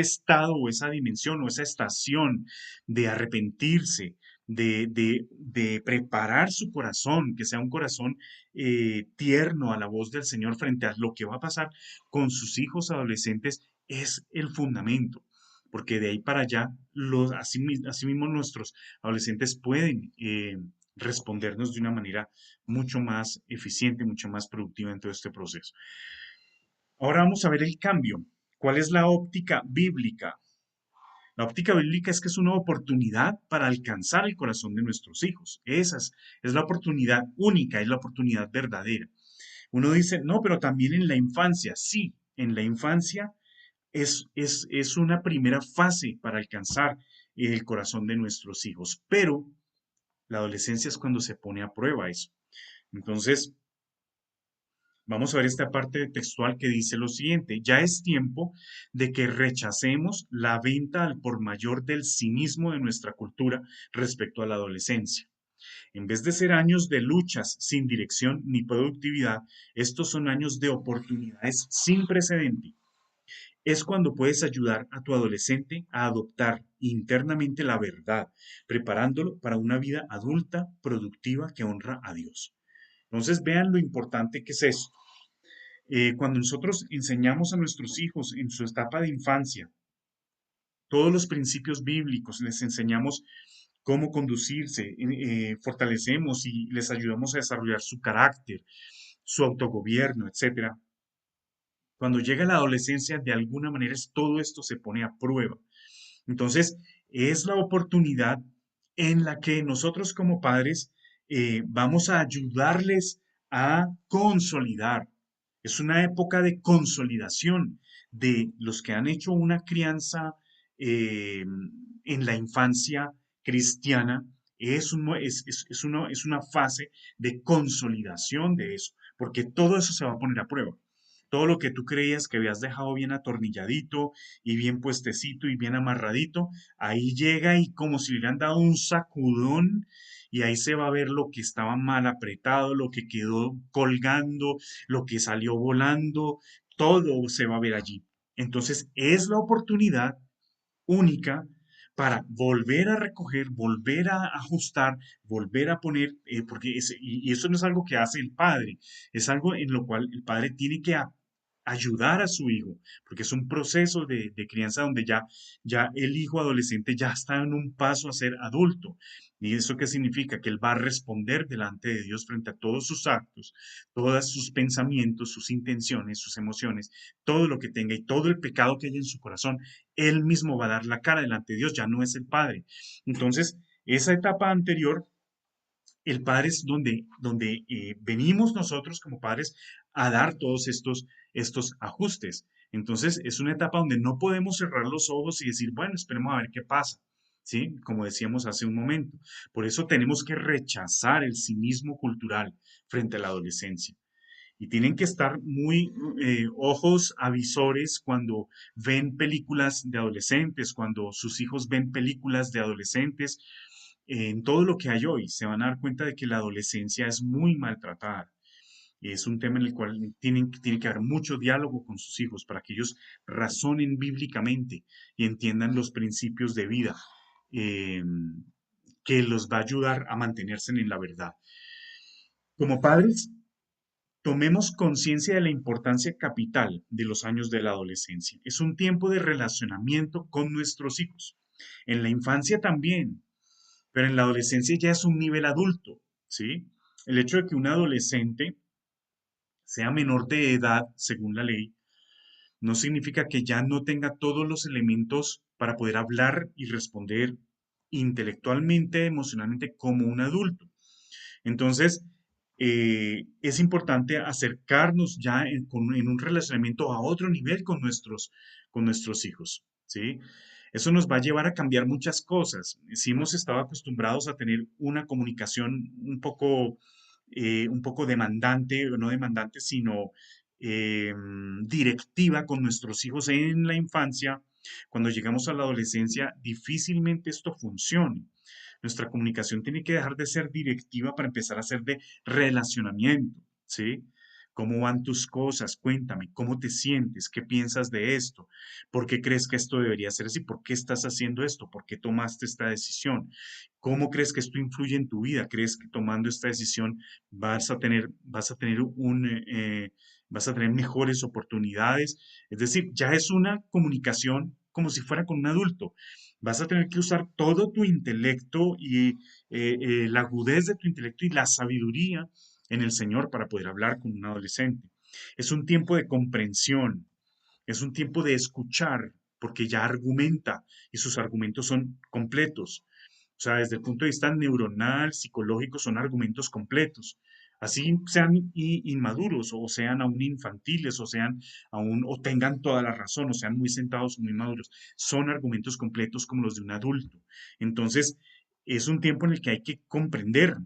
estado o esa dimensión o esa estación de arrepentirse, de preparar su corazón, que sea un corazón tierno a la voz del Señor frente a lo que va a pasar con sus hijos adolescentes, es el fundamento. Porque de ahí para allá, así mismo nuestros adolescentes pueden respondernos de una manera mucho más eficiente, mucho más productiva en todo este proceso. Ahora vamos a ver el cambio. ¿Cuál es la óptica bíblica? La óptica bíblica es que es una oportunidad para alcanzar el corazón de nuestros hijos. Es la oportunidad única, es la oportunidad verdadera. Uno dice, no, pero también en la infancia. Sí, en la infancia es una primera fase para alcanzar el corazón de nuestros hijos, pero la adolescencia es cuando se pone a prueba eso. Entonces, Vamos a ver esta parte textual que dice lo siguiente: ya es tiempo de que rechacemos la venta al por mayor del cinismo de nuestra cultura respecto a la adolescencia. En vez de ser años de luchas sin dirección ni productividad, estos son años de oportunidades sin precedente. Es cuando puedes ayudar a tu adolescente a adoptar internamente la verdad, preparándolo para una vida adulta, productiva, que honra a Dios. Entonces, vean lo importante que es esto. Cuando nosotros enseñamos a nuestros hijos en su etapa de infancia todos los principios bíblicos, les enseñamos cómo conducirse, fortalecemos y les ayudamos a desarrollar su carácter, su autogobierno, etcétera. Cuando llega la adolescencia, de alguna manera todo esto se pone a prueba. Entonces, es la oportunidad en la que nosotros como padres vamos a ayudarles a consolidar. Es una época de consolidación de los que han hecho una crianza en la infancia cristiana. Es una fase de consolidación de eso, porque todo eso se va a poner a prueba. Todo lo que tú creías que habías dejado bien atornilladito y bien puestecito y bien amarradito, ahí llega y como si le hubieran dado un sacudón y ahí se va a ver lo que estaba mal apretado, lo que quedó colgando, lo que salió volando, todo se va a ver allí. Entonces es la oportunidad única para volver a recoger, volver a ajustar, volver a poner, y eso no es algo que hace el padre, es algo en lo cual el padre tiene que ayudar a su hijo, porque es un proceso de crianza donde ya el hijo adolescente ya está en un paso a ser adulto. ¿Y eso qué significa? Que él va a responder delante de Dios frente a todos sus actos, todos sus pensamientos, sus intenciones, sus emociones, todo lo que tenga y todo el pecado que hay en su corazón, él mismo va a dar la cara delante de Dios, ya no es el Padre. Entonces, esa etapa anterior, el Padre es donde venimos nosotros como padres a dar todos estos ajustes. Entonces, es una etapa donde no podemos cerrar los ojos y decir, bueno, esperemos a ver qué pasa. ¿Sí? Como decíamos hace un momento. Por eso tenemos que rechazar el cinismo cultural frente a la adolescencia y tienen que estar muy ojos avisores cuando ven películas de adolescentes, cuando sus hijos ven películas de adolescentes, en todo lo que hay hoy, se van a dar cuenta de que la adolescencia es muy maltratada. Y es un tema en el cual tiene que haber mucho diálogo con sus hijos para que ellos razonen bíblicamente y entiendan los principios de vida eh, que los va a ayudar a mantenerse en la verdad. Como padres, tomemos conciencia de la importancia capital de los años de la adolescencia. Es un tiempo de relacionamiento con nuestros hijos. En la infancia también, pero en la adolescencia ya es un nivel adulto, ¿sí? El hecho de que un adolescente sea menor de edad, según la ley, no significa que ya no tenga todos los elementos para poder hablar y responder intelectualmente, emocionalmente como un adulto. Entonces, es importante acercarnos ya en un relacionamiento a otro nivel con nuestros hijos, ¿sí? Eso nos va a llevar a cambiar muchas cosas. Si hemos estado acostumbrados a tener una comunicación un poco demandante, o no demandante, sino eh, directiva con nuestros hijos en la infancia, cuando llegamos a la adolescencia, difícilmente esto funcione. Nuestra comunicación tiene que dejar de ser directiva para empezar a ser de relacionamiento, ¿sí? ¿Cómo van tus cosas? Cuéntame, ¿cómo te sientes? ¿Qué piensas de esto? ¿Por qué crees que esto debería ser así? ¿Por qué estás haciendo esto? ¿Por qué tomaste esta decisión? ¿Cómo crees que esto influye en tu vida? ¿Crees que tomando esta decisión vas a tener vas a tener mejores oportunidades? Es decir, ya es una comunicación como si fuera con un adulto. Vas a tener que usar todo tu intelecto y la agudez de tu intelecto y la sabiduría en el Señor para poder hablar con un adolescente. Es un tiempo de comprensión, es un tiempo de escuchar, porque ya argumenta y sus argumentos son completos. O sea, desde el punto de vista neuronal, psicológico, son argumentos completos. Así sean inmaduros, o sean aún infantiles, o tengan toda la razón, o sean muy sentados, muy maduros. Son argumentos completos como los de un adulto. Entonces, es un tiempo en el que hay que comprender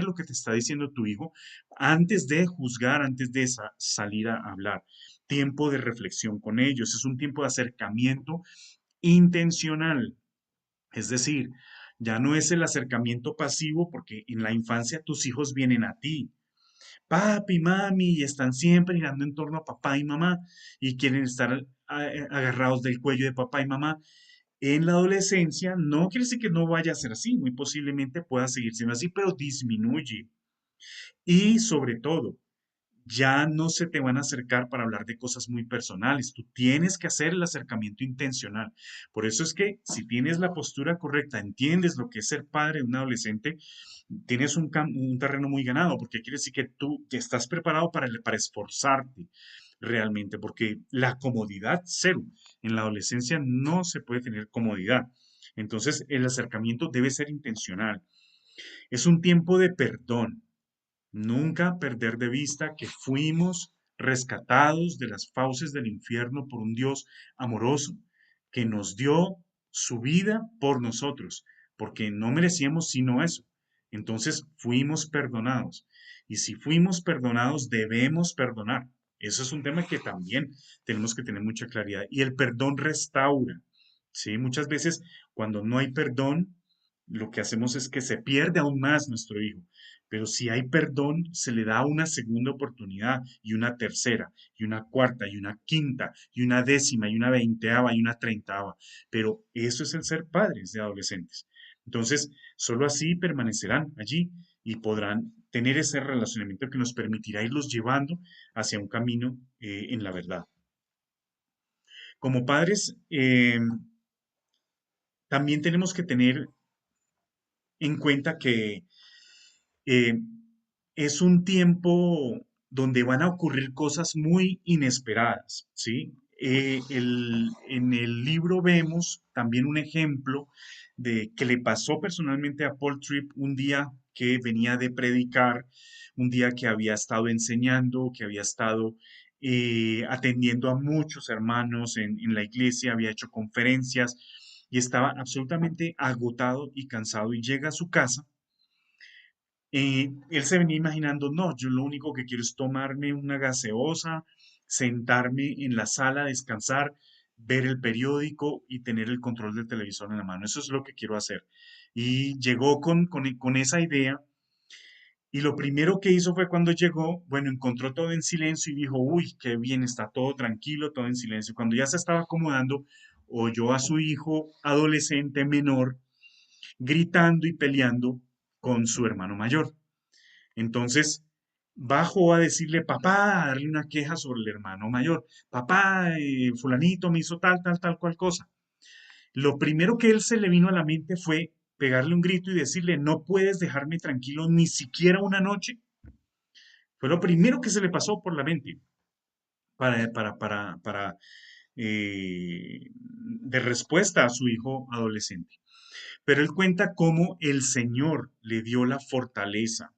lo que te está diciendo tu hijo antes de juzgar, antes de salir a hablar. Tiempo de reflexión con ellos, es un tiempo de acercamiento intencional. Es decir, ya no es el acercamiento pasivo porque en la infancia tus hijos vienen a ti, papi, mami, y están siempre girando en torno a papá y mamá y quieren estar agarrados del cuello de papá y mamá. En la adolescencia no quiere decir que no vaya a ser así, muy posiblemente pueda seguir siendo así, pero disminuye. Y sobre todo, ya no se te van a acercar para hablar de cosas muy personales. Tú tienes que hacer el acercamiento intencional. Por eso es que si tienes la postura correcta, entiendes lo que es ser padre de un adolescente, tienes un terreno muy ganado, porque quiere decir que tú te estás preparado para esforzarte realmente, porque la comodidad, cero. En la adolescencia no se puede tener comodidad. Entonces, el acercamiento debe ser intencional. Es un tiempo de perdón. Nunca perder de vista que fuimos rescatados de las fauces del infierno por un Dios amoroso que nos dio su vida por nosotros, porque no merecíamos sino eso. Entonces fuimos perdonados. Y si fuimos perdonados, debemos perdonar. Eso es un tema que también tenemos que tener mucha claridad. Y el perdón restaura. ¿Sí? Muchas veces cuando no hay perdón, lo que hacemos es que se pierde aún más nuestro hijo. Pero si hay perdón, se le da una segunda oportunidad y una tercera y una cuarta y una quinta y una décima y una veinteava y una treintaava. Pero eso es el ser padres de adolescentes. Entonces, solo así permanecerán allí y podrán tener ese relacionamiento que nos permitirá irlos llevando hacia un camino en la verdad. Como padres, también tenemos que tener en cuenta que eh, es un tiempo donde van a ocurrir cosas muy inesperadas, ¿sí? En el libro vemos también un ejemplo de que le pasó personalmente a Paul Tripp un día que venía de predicar, un día que había estado enseñando, que había estado atendiendo a muchos hermanos en la iglesia, había hecho conferencias y estaba absolutamente agotado y cansado y llega a su casa. Él se venía imaginando, no, yo lo único que quiero es tomarme una gaseosa, sentarme en la sala, descansar, ver el periódico y tener el control del televisor en la mano. Eso es lo que quiero hacer. Y llegó con esa idea y lo primero que hizo fue cuando llegó, bueno, encontró todo en silencio y dijo, uy, qué bien, está todo tranquilo, todo en silencio. Cuando ya se estaba acomodando, oyó a su hijo adolescente menor gritando y peleando con su hermano mayor. Entonces bajó a decirle, papá, a darle una queja sobre el hermano mayor. Papá, fulanito me hizo tal, tal, tal cual cosa. Lo primero que él se le vino a la mente fue pegarle un grito y decirle, no puedes dejarme tranquilo ni siquiera una noche. Fue lo primero que se le pasó por la mente de respuesta a su hijo adolescente. Pero él cuenta cómo el Señor le dio la fortaleza,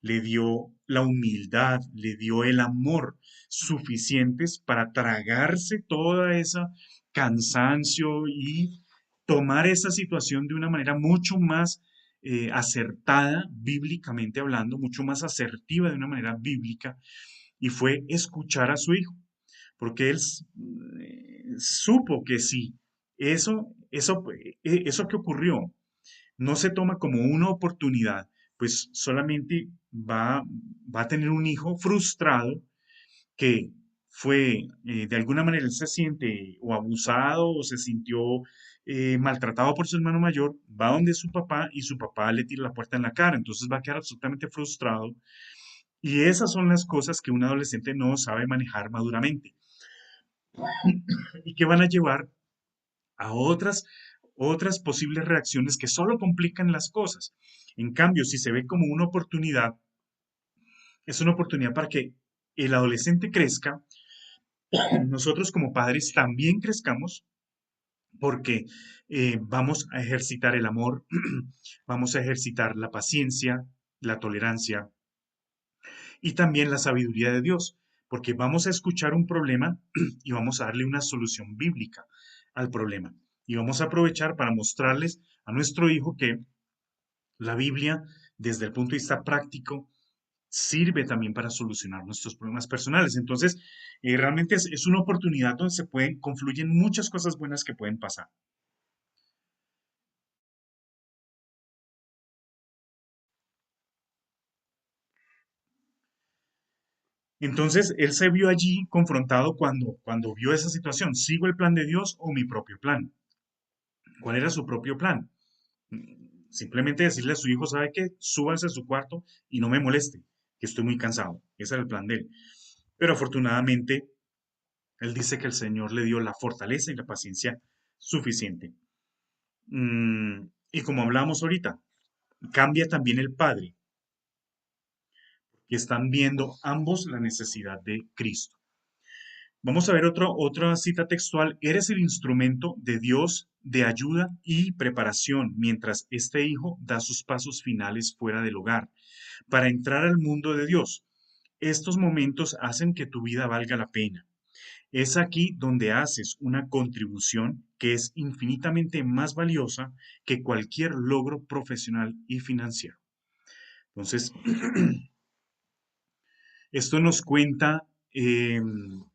le dio la humildad, le dio el amor suficientes para tragarse toda esa cansancio y tomar esa situación de una manera mucho más acertada, bíblicamente hablando, mucho más asertiva de una manera bíblica, y fue escuchar a su hijo, porque él supo que sí, eso que ocurrió no se toma como una oportunidad, pues solamente va a tener un hijo frustrado que fue, de alguna manera, él se siente o abusado o se sintió maltratado por su hermano mayor, va donde su papá y su papá le tira la puerta en la cara, entonces va a quedar absolutamente frustrado. Y esas son las cosas que un adolescente no sabe manejar maduramente y que van a llevar a otras posibles reacciones que solo complican las cosas. En cambio, si se ve como una oportunidad, es una oportunidad para que el adolescente crezca, nosotros como padres también crezcamos, porque vamos a ejercitar el amor, vamos a ejercitar la paciencia, la tolerancia y también la sabiduría de Dios, porque vamos a escuchar un problema y vamos a darle una solución bíblica al problema. Y vamos a aprovechar para mostrarles a nuestro hijo que la Biblia, desde el punto de vista práctico, sirve también para solucionar nuestros problemas personales. Entonces, realmente es una oportunidad donde se pueden, confluyen muchas cosas buenas que pueden pasar. Entonces, él se vio allí confrontado cuando vio esa situación. ¿Sigo el plan de Dios o mi propio plan? ¿Cuál era su propio plan? Simplemente decirle a su hijo, ¿sabe qué? Súbase a su cuarto y no me moleste, que estoy muy cansado. Ese era el plan de él. Pero afortunadamente, él dice que el Señor le dio la fortaleza y la paciencia suficiente. Y como hablamos ahorita, cambia también el padre, que están viendo ambos la necesidad de Cristo. Vamos a ver otra cita textual. Eres el instrumento de Dios de ayuda y preparación mientras este hijo da sus pasos finales fuera del hogar para entrar al mundo de Dios. Estos momentos hacen que tu vida valga la pena. Es aquí donde haces una contribución que es infinitamente más valiosa que cualquier logro profesional y financiero. Entonces, esto nos cuenta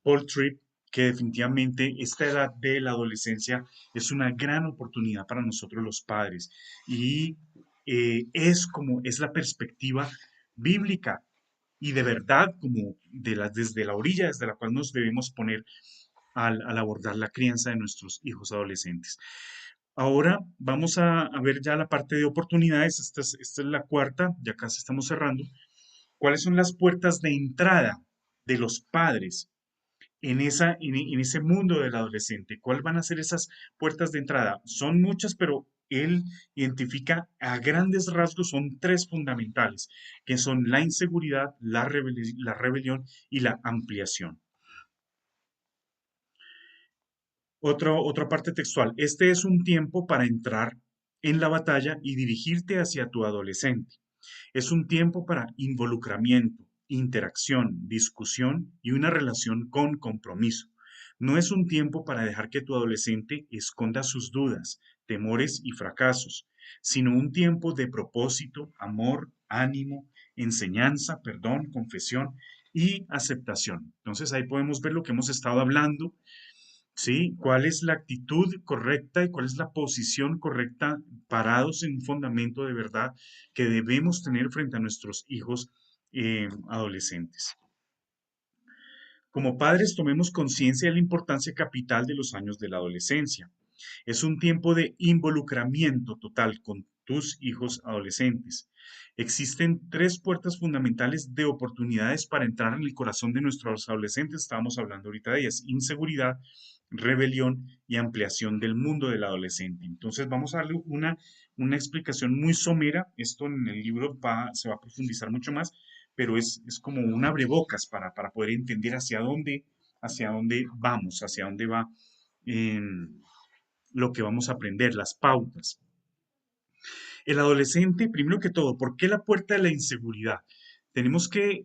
Paul Tripp que definitivamente esta edad de la adolescencia es una gran oportunidad para nosotros los padres y es la perspectiva bíblica y de verdad como desde la orilla desde la cual nos debemos poner al abordar la crianza de nuestros hijos adolescentes. Ahora vamos a ver ya la parte de oportunidades. Esta es la cuarta, ya casi estamos cerrando. ¿Cuáles son las puertas de entrada de los padres en ese mundo del adolescente? ¿Cuáles van a ser esas puertas de entrada? Son muchas, pero él identifica a grandes rasgos, son tres fundamentales, que son la inseguridad, la rebelión y la ampliación. Otra parte textual. Este es un tiempo para entrar en la batalla y dirigirte hacia tu adolescente. Es un tiempo para involucramiento, interacción, discusión y una relación con compromiso. No es un tiempo para dejar que tu adolescente esconda sus dudas, temores y fracasos, sino un tiempo de propósito, amor, ánimo, enseñanza, perdón, confesión y aceptación. Entonces ahí podemos ver lo que hemos estado hablando. ¿Sí? ¿Cuál es la actitud correcta y cuál es la posición correcta parados en un fundamento de verdad que debemos tener frente a nuestros hijos adolescentes? Como padres, tomemos conciencia de la importancia capital de los años de la adolescencia. Es un tiempo de involucramiento total con tus hijos adolescentes. Existen tres puertas fundamentales de oportunidades para entrar en el corazón de nuestros adolescentes. Estábamos hablando ahorita de ellas: inseguridad, rebelión y ampliación del mundo del adolescente. Entonces vamos a darle una explicación muy somera. Esto en el libro se va a profundizar mucho más, pero es como un abrebocas para poder entender hacia dónde vamos, hacia dónde va eh, lo que vamos a aprender, las pautas. El adolescente, primero que todo, ¿por qué la puerta de la inseguridad? Tenemos que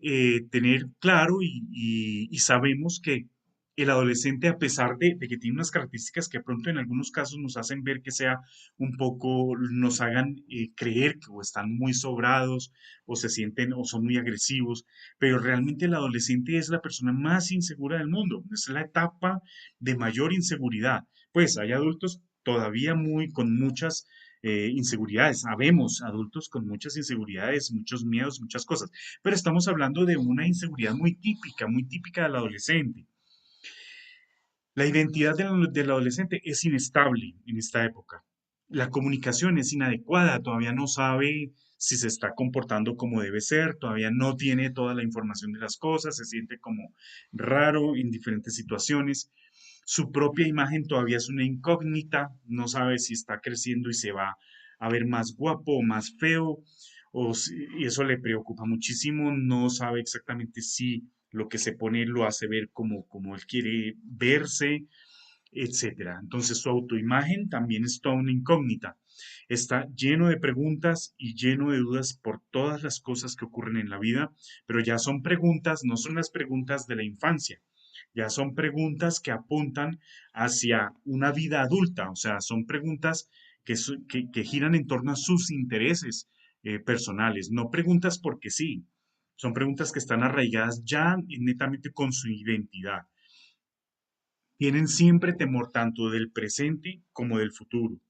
tener claro y sabemos que el adolescente, a pesar de que tiene unas características que pronto en algunos casos nos hacen ver que sea un poco, nos hagan creer que o están muy sobrados o se sienten o son muy agresivos, pero realmente el adolescente es la persona más insegura del mundo. Es la etapa de mayor inseguridad. Pues hay adultos todavía con muchas inseguridades. Sabemos adultos con muchas inseguridades, muchos miedos, muchas cosas, pero estamos hablando de una inseguridad muy típica del adolescente. La identidad del adolescente es inestable en esta época. La comunicación es inadecuada, todavía no sabe si se está comportando como debe ser, todavía no tiene toda la información de las cosas, se siente como raro en diferentes situaciones. Su propia imagen todavía es una incógnita, no sabe si está creciendo y se va a ver más guapo o más feo, y eso le preocupa muchísimo, no sabe exactamente si lo que se pone lo hace ver como él quiere verse, etcétera. Entonces su autoimagen también es toda una incógnita. Está lleno de preguntas y lleno de dudas por todas las cosas que ocurren en la vida, pero ya son preguntas, no son las preguntas de la infancia, Ya son preguntas que apuntan hacia una vida adulta, o sea, son preguntas que giran en torno a sus intereses personales, no preguntas porque sí, son preguntas que están arraigadas ya netamente con su identidad. Tienen siempre temor tanto del presente como del futuro.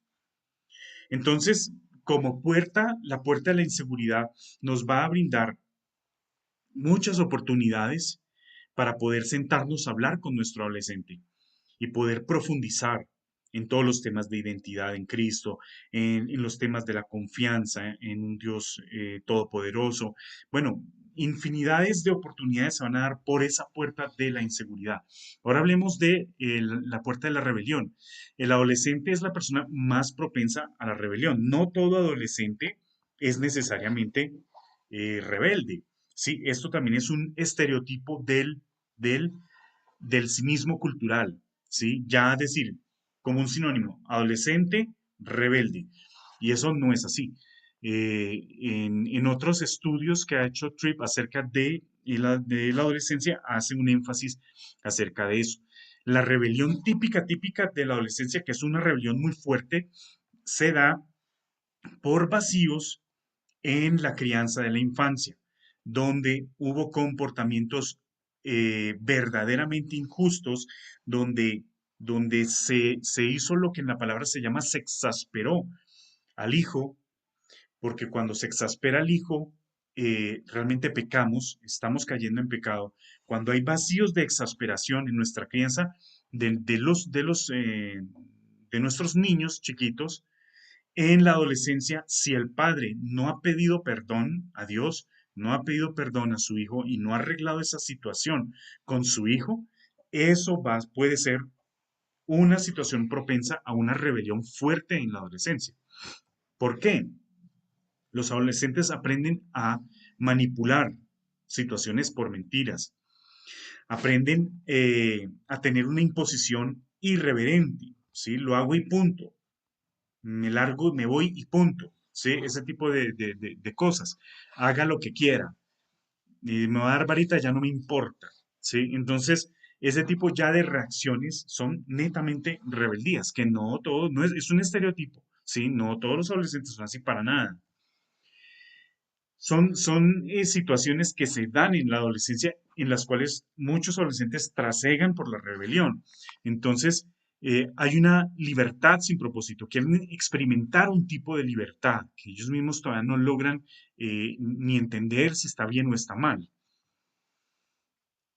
Entonces, como puerta, la puerta de la inseguridad nos va a brindar muchas oportunidades para poder sentarnos a hablar con nuestro adolescente y poder profundizar en todos los temas de identidad en Cristo, en los temas de la confianza en un Dios todopoderoso. Bueno, infinidades de oportunidades se van a dar por esa puerta de la inseguridad. Ahora hablemos de la puerta de la rebelión. El adolescente es la persona más propensa a la rebelión. No todo adolescente es necesariamente rebelde. Sí, esto también es un estereotipo del cinismo cultural, ¿sí? Ya decir, como un sinónimo, adolescente, rebelde. Y eso no es así. En otros estudios que ha hecho Tripp acerca de la adolescencia, hace un énfasis acerca de eso. La rebelión típica de la adolescencia, que es una rebelión muy fuerte, se da por vacíos en la crianza de la infancia, donde hubo comportamientos verdaderamente injustos, donde se hizo lo que en la palabra se llama se exasperó al hijo, porque cuando se exaspera al hijo, realmente pecamos, estamos cayendo en pecado. Cuando hay vacíos de exasperación en nuestra crianza de nuestros niños chiquitos, en la adolescencia, si el padre no ha pedido perdón a Dios, no ha pedido perdón a su hijo y no ha arreglado esa situación con su hijo, puede ser una situación propensa a una rebelión fuerte en la adolescencia. ¿Por qué? Los adolescentes aprenden a manipular situaciones por mentiras, aprenden a tener una imposición irreverente, ¿sí? Lo hago y punto, me largo, me voy y punto, ¿sí? Ese tipo de cosas. Haga lo que quiera. Y me va a dar varita, ya no me importa, ¿sí? Entonces, ese tipo ya de reacciones son netamente rebeldías, que no todo, no es un estereotipo, ¿sí? No todos los adolescentes son así para nada. Son situaciones que se dan en la adolescencia en las cuales muchos adolescentes trasegan por la rebelión. Entonces, hay una libertad sin propósito, quieren experimentar un tipo de libertad que ellos mismos todavía no logran ni entender si está bien o está mal.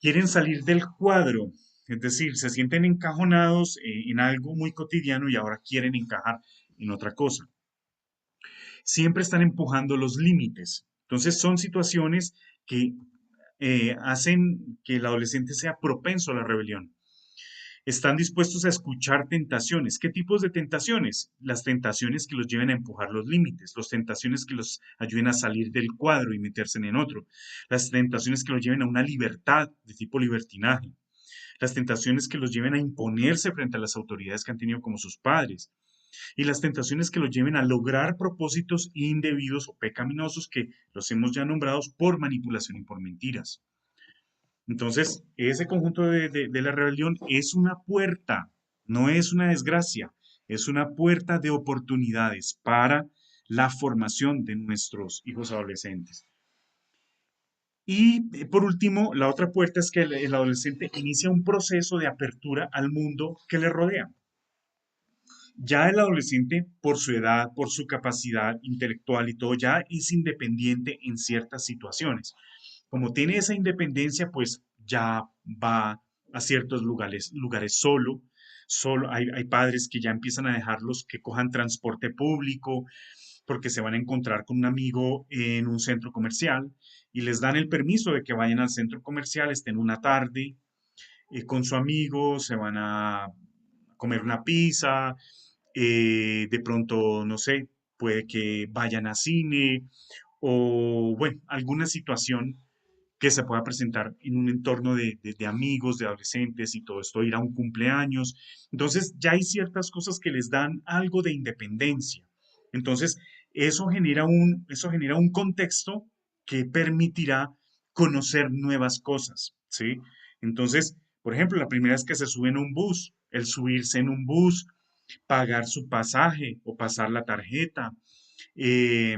Quieren salir del cuadro, es decir, se sienten encajonados en algo muy cotidiano y ahora quieren encajar en otra cosa. Siempre están empujando los límites. Entonces son situaciones que hacen que el adolescente sea propenso a la rebelión. Están dispuestos a escuchar tentaciones. ¿Qué tipos de tentaciones? Las tentaciones que los lleven a empujar los límites, las tentaciones que los ayuden a salir del cuadro y meterse en otro, las tentaciones que los lleven a una libertad de tipo libertinaje, las tentaciones que los lleven a imponerse frente a las autoridades que han tenido como sus padres, y las tentaciones que los lleven a lograr propósitos indebidos o pecaminosos que los hemos ya nombrados por manipulación y por mentiras. Entonces, ese conjunto de la rebelión es una puerta, no es una desgracia, es una puerta de oportunidades para la formación de nuestros hijos adolescentes. Y por último, la otra puerta es que el adolescente inicia un proceso de apertura al mundo que le rodea. Ya el adolescente, por su edad, por su capacidad intelectual y todo, ya es independiente en ciertas situaciones. Como tiene esa independencia, pues ya va a ciertos lugares solo. Hay padres que ya empiezan a dejarlos que cojan transporte público porque se van a encontrar con un amigo en un centro comercial y les dan el permiso de que vayan al centro comercial, estén una tarde con su amigo, se van a comer una pizza, de pronto, no sé, puede que vayan a cine o, bueno, alguna situación que se pueda presentar en un entorno de amigos, de adolescentes y todo esto, ir a un cumpleaños. Entonces, ya hay ciertas cosas que les dan algo de independencia. Entonces, eso genera un contexto que permitirá conocer nuevas cosas, ¿sí? Entonces, Por ejemplo, la primera vez que se sube en un bus, el subirse en un bus, pagar su pasaje o pasar la tarjeta, eh,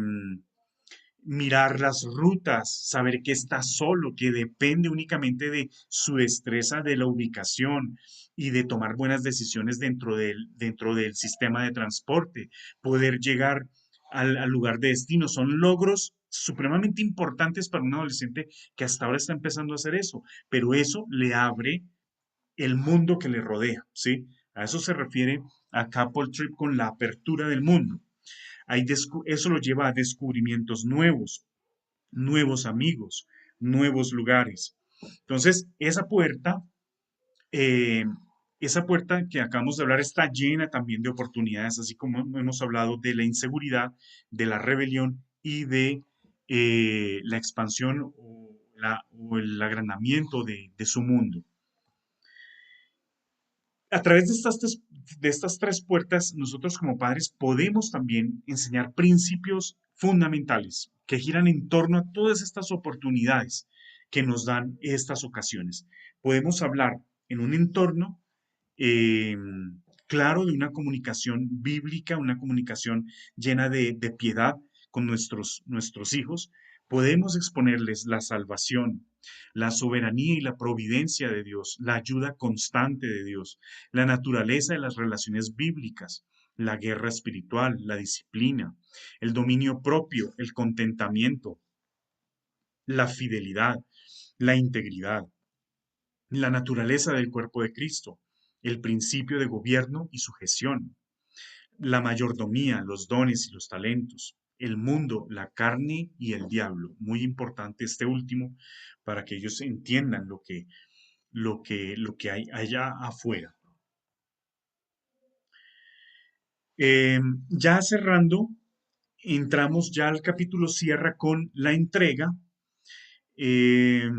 mirar las rutas, saber que está solo, que depende únicamente de su destreza, de la ubicación y de tomar buenas decisiones dentro del sistema de transporte, poder llegar al lugar de destino. Son logros supremamente importantes para un adolescente que hasta ahora está empezando a hacer eso, pero eso le abre el mundo que le rodea, ¿sí? A eso se refiere a Couple Trip con la apertura del mundo. Eso lo lleva a descubrimientos nuevos, nuevos amigos, nuevos lugares. Entonces, eh, esa puerta que acabamos de hablar está llena también de oportunidades, así como hemos hablado de la inseguridad, de la rebelión y de la expansión o el agrandamiento de su mundo. A través de estas tres puertas, nosotros como padres podemos también enseñar principios fundamentales que giran en torno a todas estas oportunidades que nos dan estas ocasiones. Podemos hablar en un entorno eh, claro de una comunicación bíblica, una comunicación llena de piedad con nuestros hijos. Podemos exponerles la salvación, la soberanía y la providencia de Dios, la ayuda constante de Dios, la naturaleza de las relaciones bíblicas, la guerra espiritual, la disciplina, el dominio propio, el contentamiento, la fidelidad, la integridad, la naturaleza del cuerpo de Cristo, el principio de gobierno y sujeción, la mayordomía, los dones y los talentos, el mundo, la carne y el diablo. Muy importante este último para que ellos entiendan lo que hay allá afuera. Ya cerrando, entramos ya al capítulo, cierra con la entrega, eh,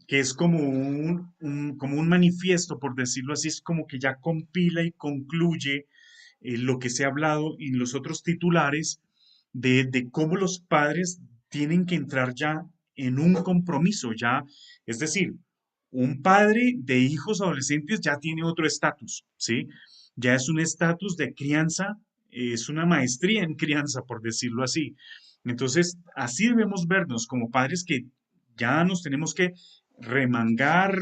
que es como como un manifiesto, por decirlo así, es como que ya compila y concluye lo que se ha hablado en los otros titulares de cómo los padres tienen que entrar ya en un compromiso, ya, es decir, un padre de hijos adolescentes ya tiene otro estatus, ¿sí? Ya es un estatus de crianza, es una maestría en crianza, por decirlo así. Entonces, así debemos vernos como padres que ya nos tenemos que remangar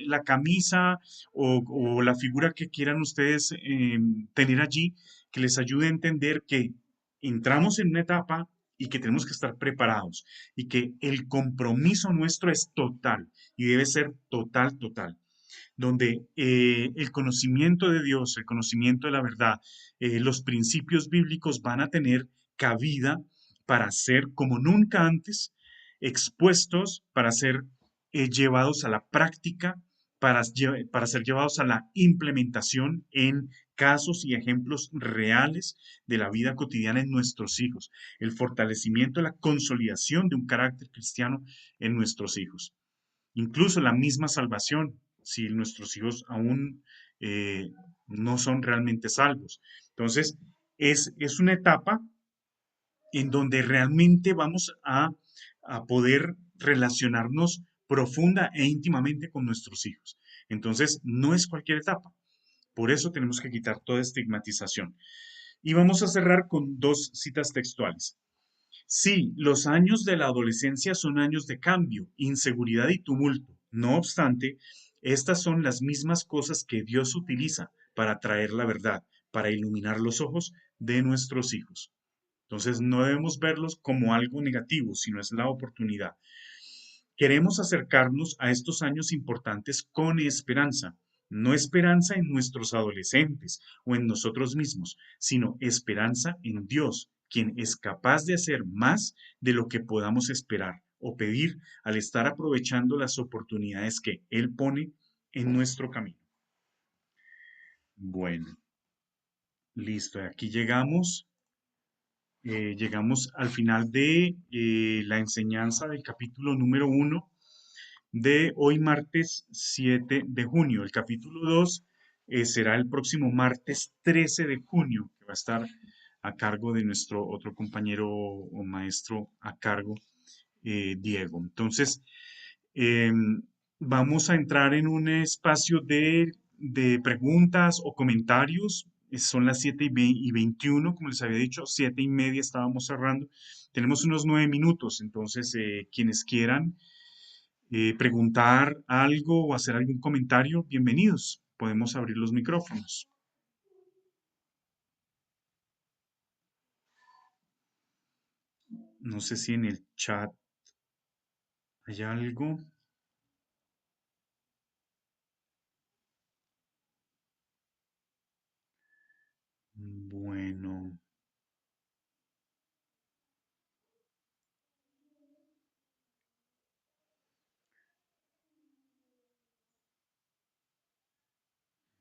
la camisa o la figura que quieran ustedes tener allí, que les ayude a entender que entramos en una etapa y que tenemos que estar preparados y que el compromiso nuestro es total y debe ser total, total, donde el conocimiento de Dios, el conocimiento de la verdad, los principios bíblicos van a tener cabida para ser como nunca antes expuestos, para ser llevados a la práctica, para ser llevados a la implementación en casos y ejemplos reales de la vida cotidiana en nuestros hijos, el fortalecimiento, la consolidación de un carácter cristiano en nuestros hijos. Incluso la misma salvación, si nuestros hijos aún eh, no son realmente salvos. Entonces, es una etapa en donde realmente vamos a poder relacionarnos profunda e íntimamente con nuestros hijos. Entonces, no es cualquier etapa. Por eso tenemos que quitar toda estigmatización. Y vamos a cerrar con dos citas textuales. Sí, los años de la adolescencia son años de cambio, inseguridad y tumulto. No obstante, estas son las mismas cosas que Dios utiliza para traer la verdad, para iluminar los ojos de nuestros hijos. Entonces, no debemos verlos como algo negativo, sino es la oportunidad. Queremos acercarnos a estos años importantes con esperanza, no esperanza en nuestros adolescentes o en nosotros mismos, sino esperanza en Dios, quien es capaz de hacer más de lo que podamos esperar o pedir al estar aprovechando las oportunidades que Él pone en nuestro camino. Bueno, listo, aquí llegamos al final de la enseñanza del capítulo número 1 de hoy martes 7 de junio. El capítulo 2 será el próximo martes 13 de junio, que va a estar a cargo de nuestro otro compañero o maestro a cargo, Diego. Entonces, eh, Vamos a entrar en un espacio de preguntas o comentarios. Son las 7:21, como les había dicho, 7:30 estábamos cerrando. Tenemos unos 9 minutos, entonces quienes quieran preguntar algo o hacer algún comentario, bienvenidos. Podemos abrir los micrófonos. No sé si en el chat hay algo. Bueno,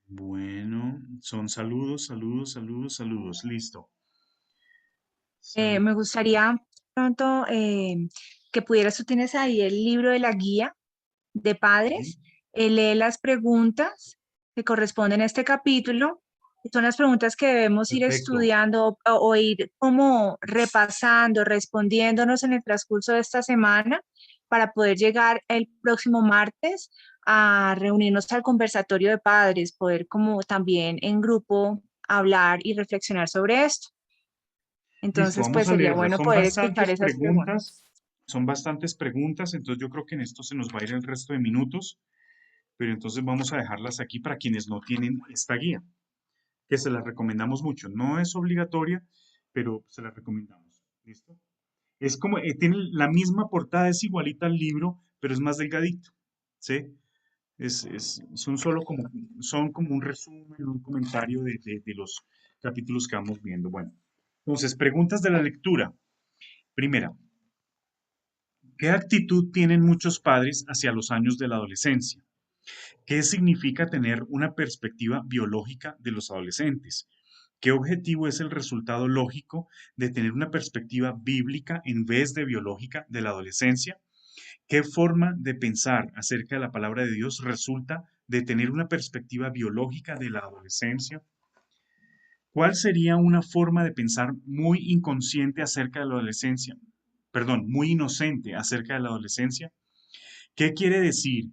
bueno, son saludos, saludos, saludos, saludos. Listo. Me gustaría pronto que pudieras, tú tienes ahí el libro de la guía de Sí, padres, lee las preguntas que corresponden a este capítulo. Son las preguntas que debemos ir perfecto. estudiando o ir como repasando, respondiéndonos en el transcurso de esta semana para poder llegar el próximo martes a reunirnos al conversatorio de padres, poder como también en grupo hablar y reflexionar sobre esto. Listo, Entonces, vamos pues a sería leerlas. bueno poder escuchar esas preguntas. Son bastantes preguntas, entonces yo creo que en esto se nos va a ir el resto de minutos, pero entonces vamos a dejarlas aquí para quienes no tienen esta guía, que se las recomendamos mucho. No es obligatoria, pero se la recomendamos. ¿Listo? Es como, tiene la misma portada, es igualita al libro, pero es más delgadito, ¿sí? Son como un resumen, un comentario de los capítulos que vamos viendo. Bueno, entonces, preguntas de la lectura. Primera, ¿qué actitud tienen muchos padres hacia los años de la adolescencia? ¿Qué significa tener una perspectiva biológica de los adolescentes? ¿Qué objetivo es el resultado lógico de tener una perspectiva bíblica en vez de biológica de la adolescencia? ¿Qué forma de pensar acerca de la palabra de Dios resulta de tener una perspectiva biológica de la adolescencia? ¿Cuál sería una forma de pensar muy inconsciente acerca de la adolescencia? Perdón, muy inocente acerca de la adolescencia. ¿Qué quiere decir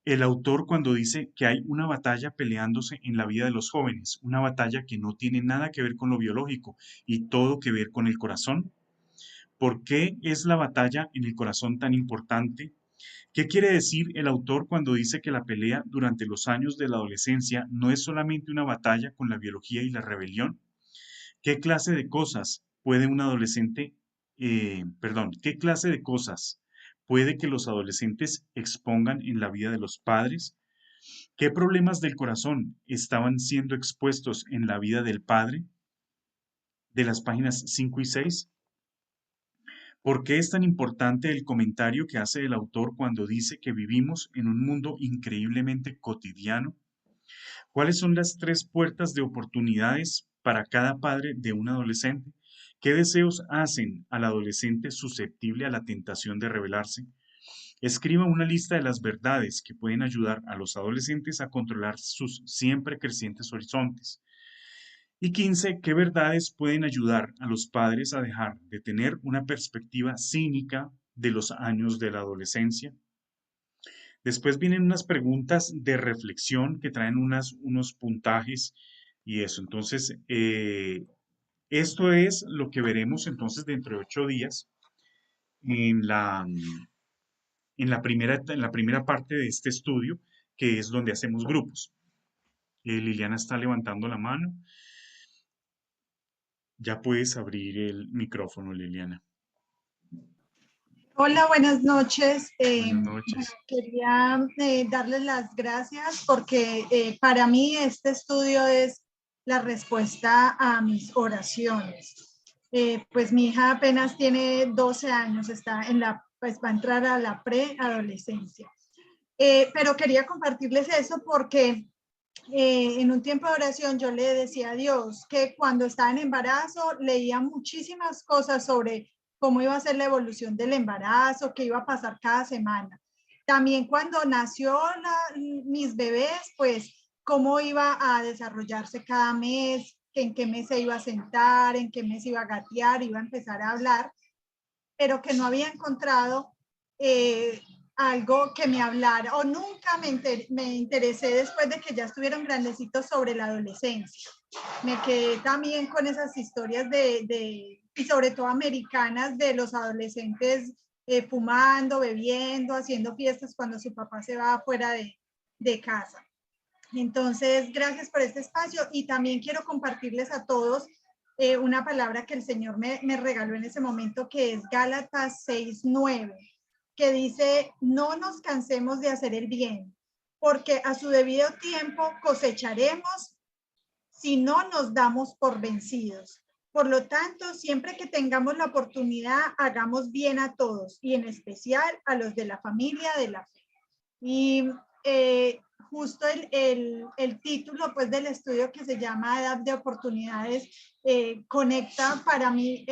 el autor cuando dice que hay una batalla peleándose en la vida de los jóvenes? Una batalla que no tiene nada que ver con lo biológico y todo que ver con el corazón. ¿Por qué es la batalla en el corazón tan importante? ¿Qué quiere decir el autor cuando dice que la pelea durante los años de la adolescencia no es solamente una batalla con la biología y la rebelión? ¿Qué clase de cosas puede un adolescente, qué clase de cosas puede que los adolescentes expongan en la vida de los padres? ¿Qué problemas del corazón estaban siendo expuestos en la vida del padre? De las páginas 5 y 6. ¿Por qué es tan importante el comentario que hace el autor cuando dice que vivimos en un mundo increíblemente cotidiano? ¿Cuáles son las 3 puertas de oportunidades para cada padre de un adolescente? ¿Qué deseos hacen al adolescente susceptible a la tentación de rebelarse? Escriba una lista de las verdades que pueden ayudar a los adolescentes a controlar sus siempre crecientes horizontes. Y 15, ¿qué verdades pueden ayudar a los padres a dejar de tener una perspectiva cínica de los años de la adolescencia? Después vienen unas preguntas de reflexión que traen unos puntajes y eso. Entonces, esto es lo que veremos entonces dentro de 8 días en la primera parte de este estudio, que es donde hacemos grupos. Liliana está levantando la mano. Ya puedes abrir el micrófono, Liliana. Hola, buenas noches. Buenas Bueno, noches. quería darles las gracias porque para mí este estudio es la respuesta a mis oraciones. Pues mi hija apenas tiene 12 años, pues va a entrar a la preadolescencia. Pero quería compartirles eso porque en un tiempo de oración yo le decía a Dios que cuando estaba en embarazo leía muchísimas cosas sobre cómo iba a ser la evolución del embarazo, qué iba a pasar cada semana. También cuando nació mis bebés, pues cómo iba a desarrollarse cada mes, en qué mes se iba a sentar, en qué mes iba a gatear, iba a empezar a hablar, pero que no había encontrado algo que me hablara, o nunca me interesé después de que ya estuvieron grandecitos sobre la adolescencia. Me quedé también con esas historias y sobre todo americanas, de los adolescentes fumando, bebiendo, haciendo fiestas cuando su papá se va afuera de casa. Entonces, gracias por este espacio, y también quiero compartirles a todos una palabra que el Señor me regaló en ese momento, que es Gálatas 6:9, que dice: no nos cansemos de hacer el bien, porque a su debido tiempo cosecharemos si no nos damos por vencidos. Por lo tanto, siempre que tengamos la oportunidad, hagamos bien a todos, y en especial a los de la familia de la fe. Y justo el título, pues, del estudio, que se llama Edad de Oportunidades, conecta para mí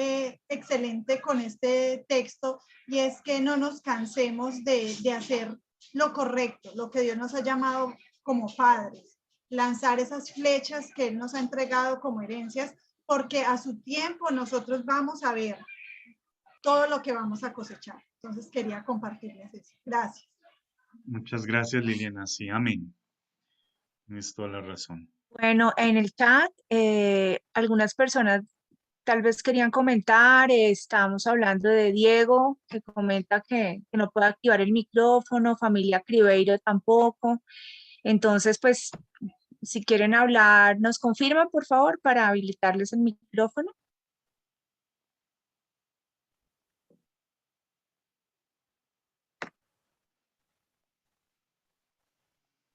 excelente con este texto, y es que no nos cansemos de hacer lo correcto, lo que Dios nos ha llamado como padres, lanzar esas flechas que Él nos ha entregado como herencias, porque a su tiempo nosotros vamos a ver todo lo que vamos a cosechar. Entonces quería compartirles eso. Gracias. Muchas gracias, Liliana. Sí, amén. Tienes toda la razón. Bueno, en el chat, algunas personas tal vez querían comentar. Estábamos hablando de Diego, que comenta que no puede activar el micrófono, familia Cribeiro tampoco. Entonces, pues, si quieren hablar, nos confirman, por favor, para habilitarles el micrófono.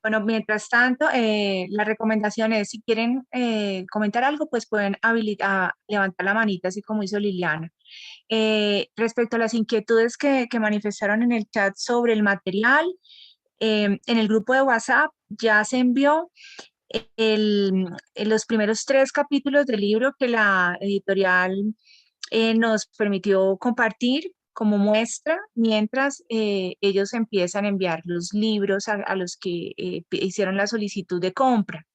Bueno, mientras tanto, la recomendación es, si quieren comentar algo, pues pueden levantar la manita, así como hizo Liliana. Respecto a las inquietudes que manifestaron en el chat sobre el material, en el grupo de WhatsApp ya se envió los primeros 3 capítulos del libro que la editorial nos permitió compartir como muestra, mientras ellos empiezan a enviar los libros a los que hicieron la solicitud de compra.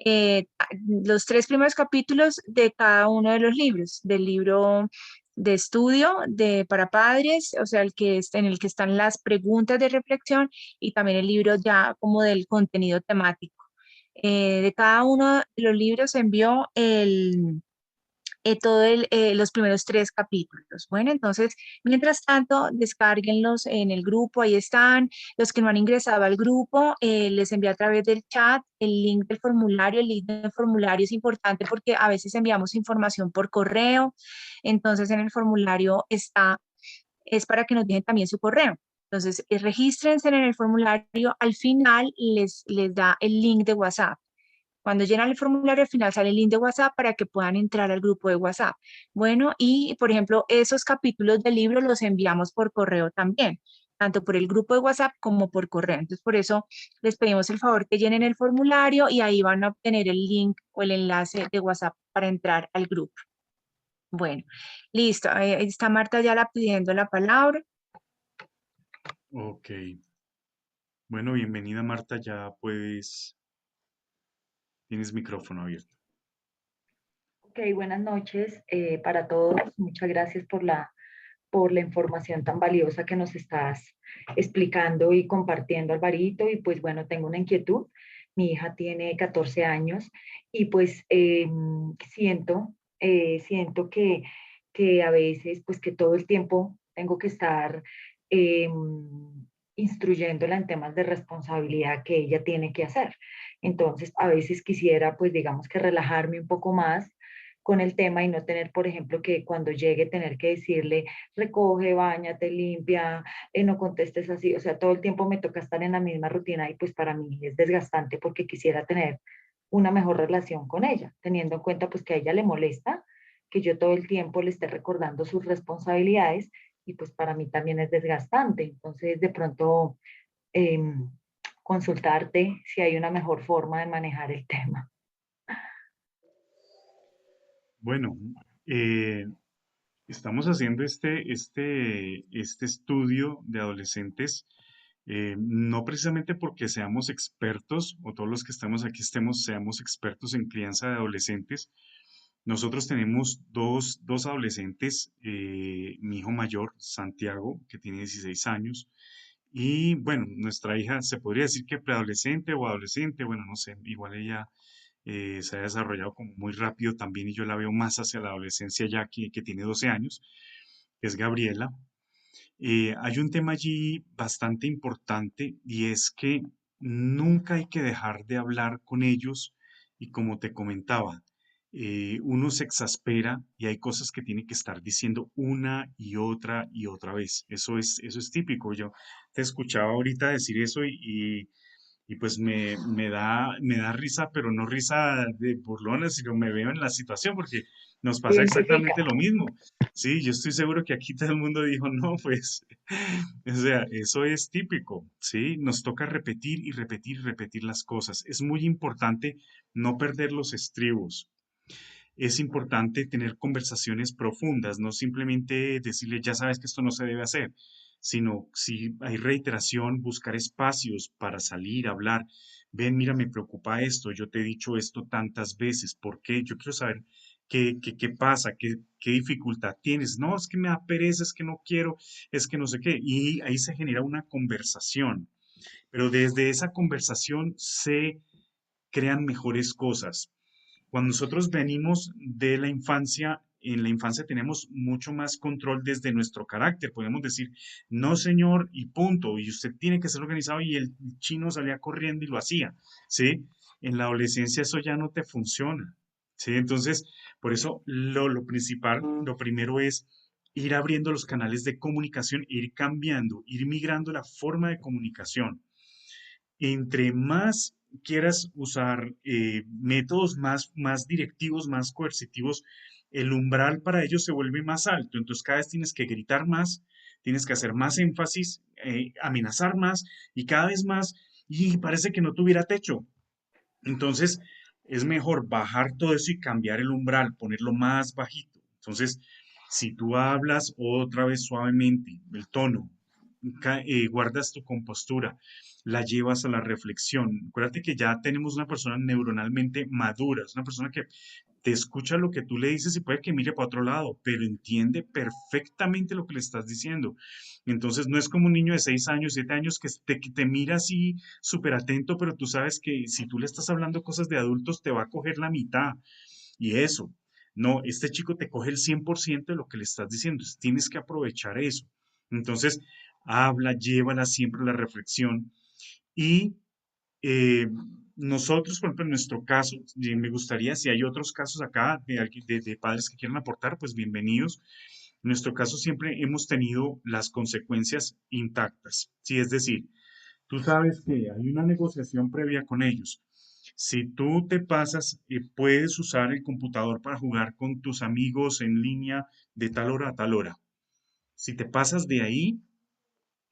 eh, los 3 primeros capítulos de cada uno de los libros, del libro de estudio para padres, o sea, en el que están las preguntas de reflexión, y también el libro ya como del contenido temático. De cada uno de los libros se envió los primeros 3 capítulos. Bueno, entonces, mientras tanto, descárguenlos en el grupo, ahí están. Los que no han ingresado al grupo, les envié a través del chat el link del formulario. El link del formulario es importante porque a veces enviamos información por correo, entonces en el formulario es para que nos dejen también su correo. Entonces, regístrense en el formulario, al final les da el link de WhatsApp. Cuando llenan el formulario, al final sale el link de WhatsApp para que puedan entrar al grupo de WhatsApp. Bueno, y por ejemplo, esos capítulos del libro los enviamos por correo también, tanto por el grupo de WhatsApp como por correo. Entonces, por eso les pedimos el favor que llenen el formulario, y ahí van a obtener el link o el enlace de WhatsApp para entrar al grupo. Bueno, listo. Ahí está Marta Yala pidiendo la palabra. Ok. Bueno, bienvenida, Marta. Ya puedes, tienes micrófono abierto. Ok, buenas noches para todos. Muchas gracias por la información tan valiosa que nos estás explicando y compartiendo, Alvarito. Y pues bueno, tengo una inquietud. Mi hija tiene 14 años y pues siento que a veces, pues que todo el tiempo tengo que estar instruyéndola en temas de responsabilidad que ella tiene que hacer. Entonces, a veces quisiera, pues digamos que relajarme un poco más con el tema y no tener, por ejemplo, que cuando llegue tener que decirle, recoge, báñate, limpia, no contestes así, o sea, todo el tiempo me toca estar en la misma rutina, y pues para mí es desgastante porque quisiera tener una mejor relación con ella, teniendo en cuenta pues que a ella le molesta que yo todo el tiempo le esté recordando sus responsabilidades, y pues para mí también es desgastante. Entonces, de pronto, consultarte si hay una mejor forma de manejar el tema. Bueno, eh, estamos haciendo este estudio de adolescentes, no precisamente porque seamos expertos, o todos los que estamos aquí seamos expertos en crianza de adolescentes. Nosotros tenemos dos adolescentes, mi hijo mayor, Santiago, que tiene 16 años, Y bueno, nuestra hija se podría decir que preadolescente o adolescente, bueno, no sé, igual ella se ha desarrollado como muy rápido también y yo la veo más hacia la adolescencia ya que tiene 12 años, que es Gabriela. Hay un tema allí bastante importante y es que nunca hay que dejar de hablar con ellos y como te comentaba, uno se exaspera y hay cosas que tiene que estar diciendo una y otra vez. Eso es típico. Yo te escuchaba ahorita decir eso y pues me da risa, pero no risa de burlona, sino me veo en la situación porque nos pasa Identifica. exactamente lo mismo. Sí, yo estoy seguro que aquí todo el mundo dijo, no, pues, o sea, eso es típico, ¿sí? Nos toca repetir y repetir y repetir las cosas. Es muy importante no perder los estribos. Es importante tener conversaciones profundas, no simplemente decirle, ya sabes que esto no se debe hacer, sino si hay reiteración, buscar espacios para salir, hablar. Ven, mira, me preocupa esto, yo te he dicho esto tantas veces, ¿por qué? Yo quiero saber qué pasa, qué dificultad tienes. No, es que me da pereza, es que no quiero, es que no sé qué. Y ahí se genera una conversación, pero desde esa conversación se crean mejores cosas. Cuando nosotros venimos de la infancia, en la infancia tenemos mucho más control desde nuestro carácter. Podemos decir, no, señor, y punto. Y usted tiene que ser organizado. Y el chino salía corriendo y lo hacía, ¿sí? En la adolescencia eso ya no te funciona, ¿sí? Entonces, por eso lo principal, lo primero es ir abriendo los canales de comunicación, ir cambiando, ir migrando la forma de comunicación. Entre más quieras usar métodos más directivos, más coercitivos, el umbral para ellos se vuelve más alto. Entonces cada vez tienes que gritar más, tienes que hacer más énfasis, amenazar más y cada vez más, y parece que no tuviera techo. Entonces es mejor bajar todo eso y cambiar el umbral, ponerlo más bajito. Entonces, si tú hablas otra vez suavemente, el tono, guardas tu compostura, la llevas a la reflexión. Acuérdate que ya tenemos una persona neuronalmente madura, es una persona que te escucha lo que tú le dices y puede que mire para otro lado, pero entiende perfectamente lo que le estás diciendo. Entonces no es como un niño de 6 años, 7 años que te mira así súper atento, pero tú sabes que si tú le estás hablando cosas de adultos te va a coger la mitad. Y eso, no, este chico te coge el 100% de lo que le estás diciendo. Entonces, tienes que aprovechar eso. Entonces, habla, llévala siempre a la reflexión y eh, nosotros, por ejemplo, en nuestro caso, y me gustaría, si hay otros casos acá de padres que quieran aportar, pues bienvenidos. En nuestro caso siempre hemos tenido las consecuencias intactas. Sí, es decir, tú sabes que hay una negociación previa con ellos. Si tú te pasas, puedes usar el computador para jugar con tus amigos en línea de tal hora a tal hora. Si te pasas de ahí,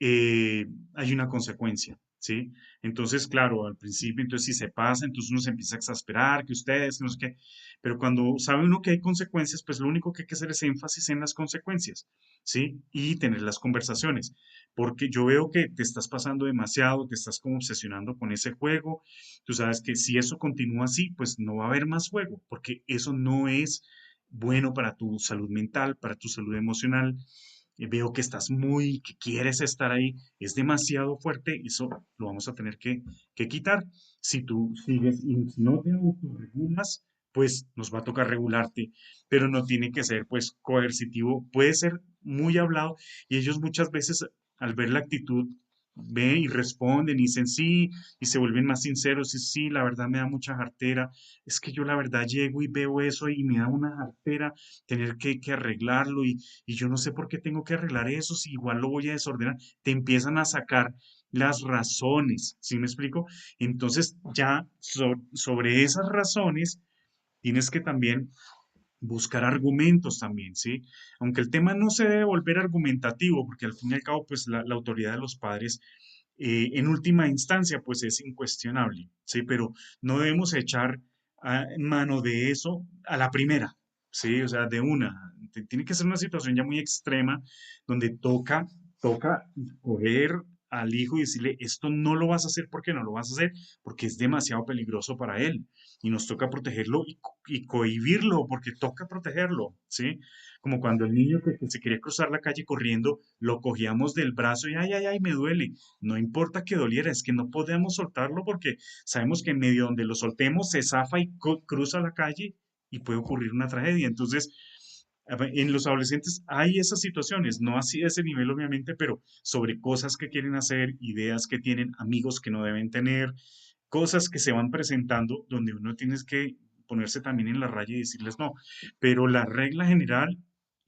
hay una consecuencia, ¿sí? Entonces, claro, al principio, entonces si se pasa, entonces uno se empieza a exasperar, que ustedes, no sé qué, pero cuando sabe uno que hay consecuencias, pues lo único que hay que hacer es énfasis en las consecuencias, ¿sí? Y tener las conversaciones, porque yo veo que te estás pasando demasiado, te estás como obsesionando con ese juego, tú sabes que si eso continúa así, pues no va a haber más juego, porque eso no es bueno para tu salud mental, para tu salud emocional, veo que estás muy, que quieres estar ahí, es demasiado fuerte, eso lo vamos a tener que quitar. Si tú sigues y si no te autorregulas, pues nos va a tocar regularte, pero no tiene que ser pues coercitivo, puede ser muy hablado y ellos muchas veces al ver la actitud ven y responden y dicen sí y se vuelven más sinceros y sí, la verdad me da mucha jartera, es que yo la verdad llego y veo eso y me da una jartera tener que arreglarlo y yo no sé por qué tengo que arreglar eso, si igual lo voy a desordenar, te empiezan a sacar las razones, ¿sí me explico? Entonces ya sobre esas razones tienes que también buscar argumentos también, ¿sí? Aunque el tema no se debe volver argumentativo, porque al fin y al cabo, pues la autoridad de los padres, en última instancia, pues es incuestionable, ¿sí? Pero no debemos echar mano de eso a la primera, ¿sí? O sea, de una. Tiene que ser una situación ya muy extrema, donde toca coger al hijo y decirle, esto no lo vas a hacer porque no lo vas a hacer, porque es demasiado peligroso para él y nos toca protegerlo y cohibirlo porque toca protegerlo, ¿sí? Como cuando el niño que se quería cruzar la calle corriendo, lo cogíamos del brazo y ay, ay, ay, me duele. No importa que doliera, es que no podemos soltarlo porque sabemos que en medio donde lo soltemos se zafa y cruza la calle y puede ocurrir una tragedia. Entonces, en los adolescentes hay esas situaciones, no así a ese nivel obviamente, pero sobre cosas que quieren hacer, ideas que tienen, amigos que no deben tener, cosas que se van presentando donde uno tiene que ponerse también en la raya y decirles no. Pero la regla general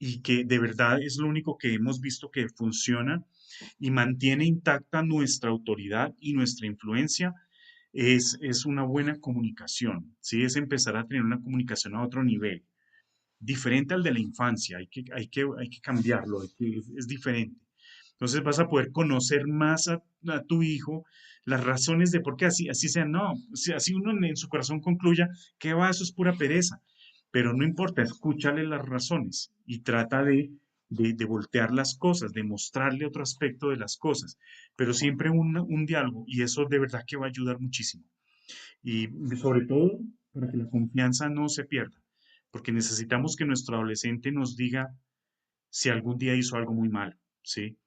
y que de verdad es lo único que hemos visto que funciona y mantiene intacta nuestra autoridad y nuestra influencia es una buena comunicación, ¿sí? Es empezar a tener una comunicación a otro nivel diferente al de la infancia, hay que cambiarlo, es diferente. Entonces vas a poder conocer más a tu hijo, las razones de por qué así sea, no, si así uno en su corazón concluya que va, eso es pura pereza, pero no importa, escúchale las razones y trata de voltear las cosas, de mostrarle otro aspecto de las cosas, pero siempre un diálogo y eso de verdad que va a ayudar muchísimo. Y sobre todo para que la confianza no se pierda, porque necesitamos que nuestro adolescente nos diga si algún día hizo algo muy malo, ¿sí?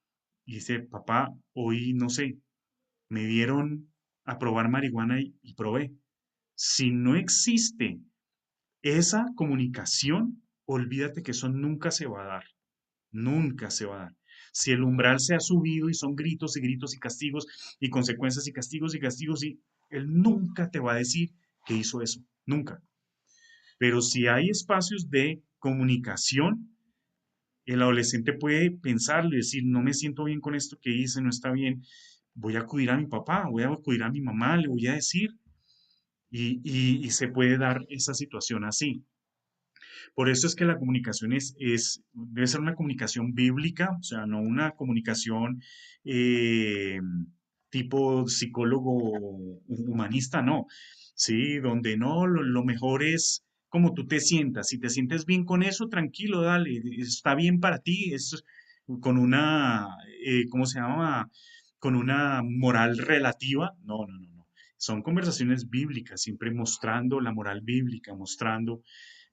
Y dice, papá, hoy no sé, me dieron a probar marihuana y probé. Si no existe esa comunicación, olvídate que eso nunca se va a dar, nunca se va a dar. Si el umbral se ha subido y son gritos y gritos y castigos y consecuencias y castigos y castigos, y él nunca te va a decir que hizo eso, nunca. Pero si hay espacios de comunicación, el adolescente puede pensarlo y decir, no me siento bien con esto que hice, no está bien, voy a acudir a mi papá, voy a acudir a mi mamá, le voy a decir, y se puede dar esa situación así. Por eso es que la comunicación debe ser una comunicación bíblica, o sea, no una comunicación eh, tipo psicólogo humanista, no, sí, donde no, lo mejor es como tú te sientas, si te sientes bien con eso, tranquilo, dale, está bien para ti, es con una, ¿cómo se llama? Con una moral relativa, no, no, no, no. Son conversaciones bíblicas, siempre mostrando la moral bíblica, mostrando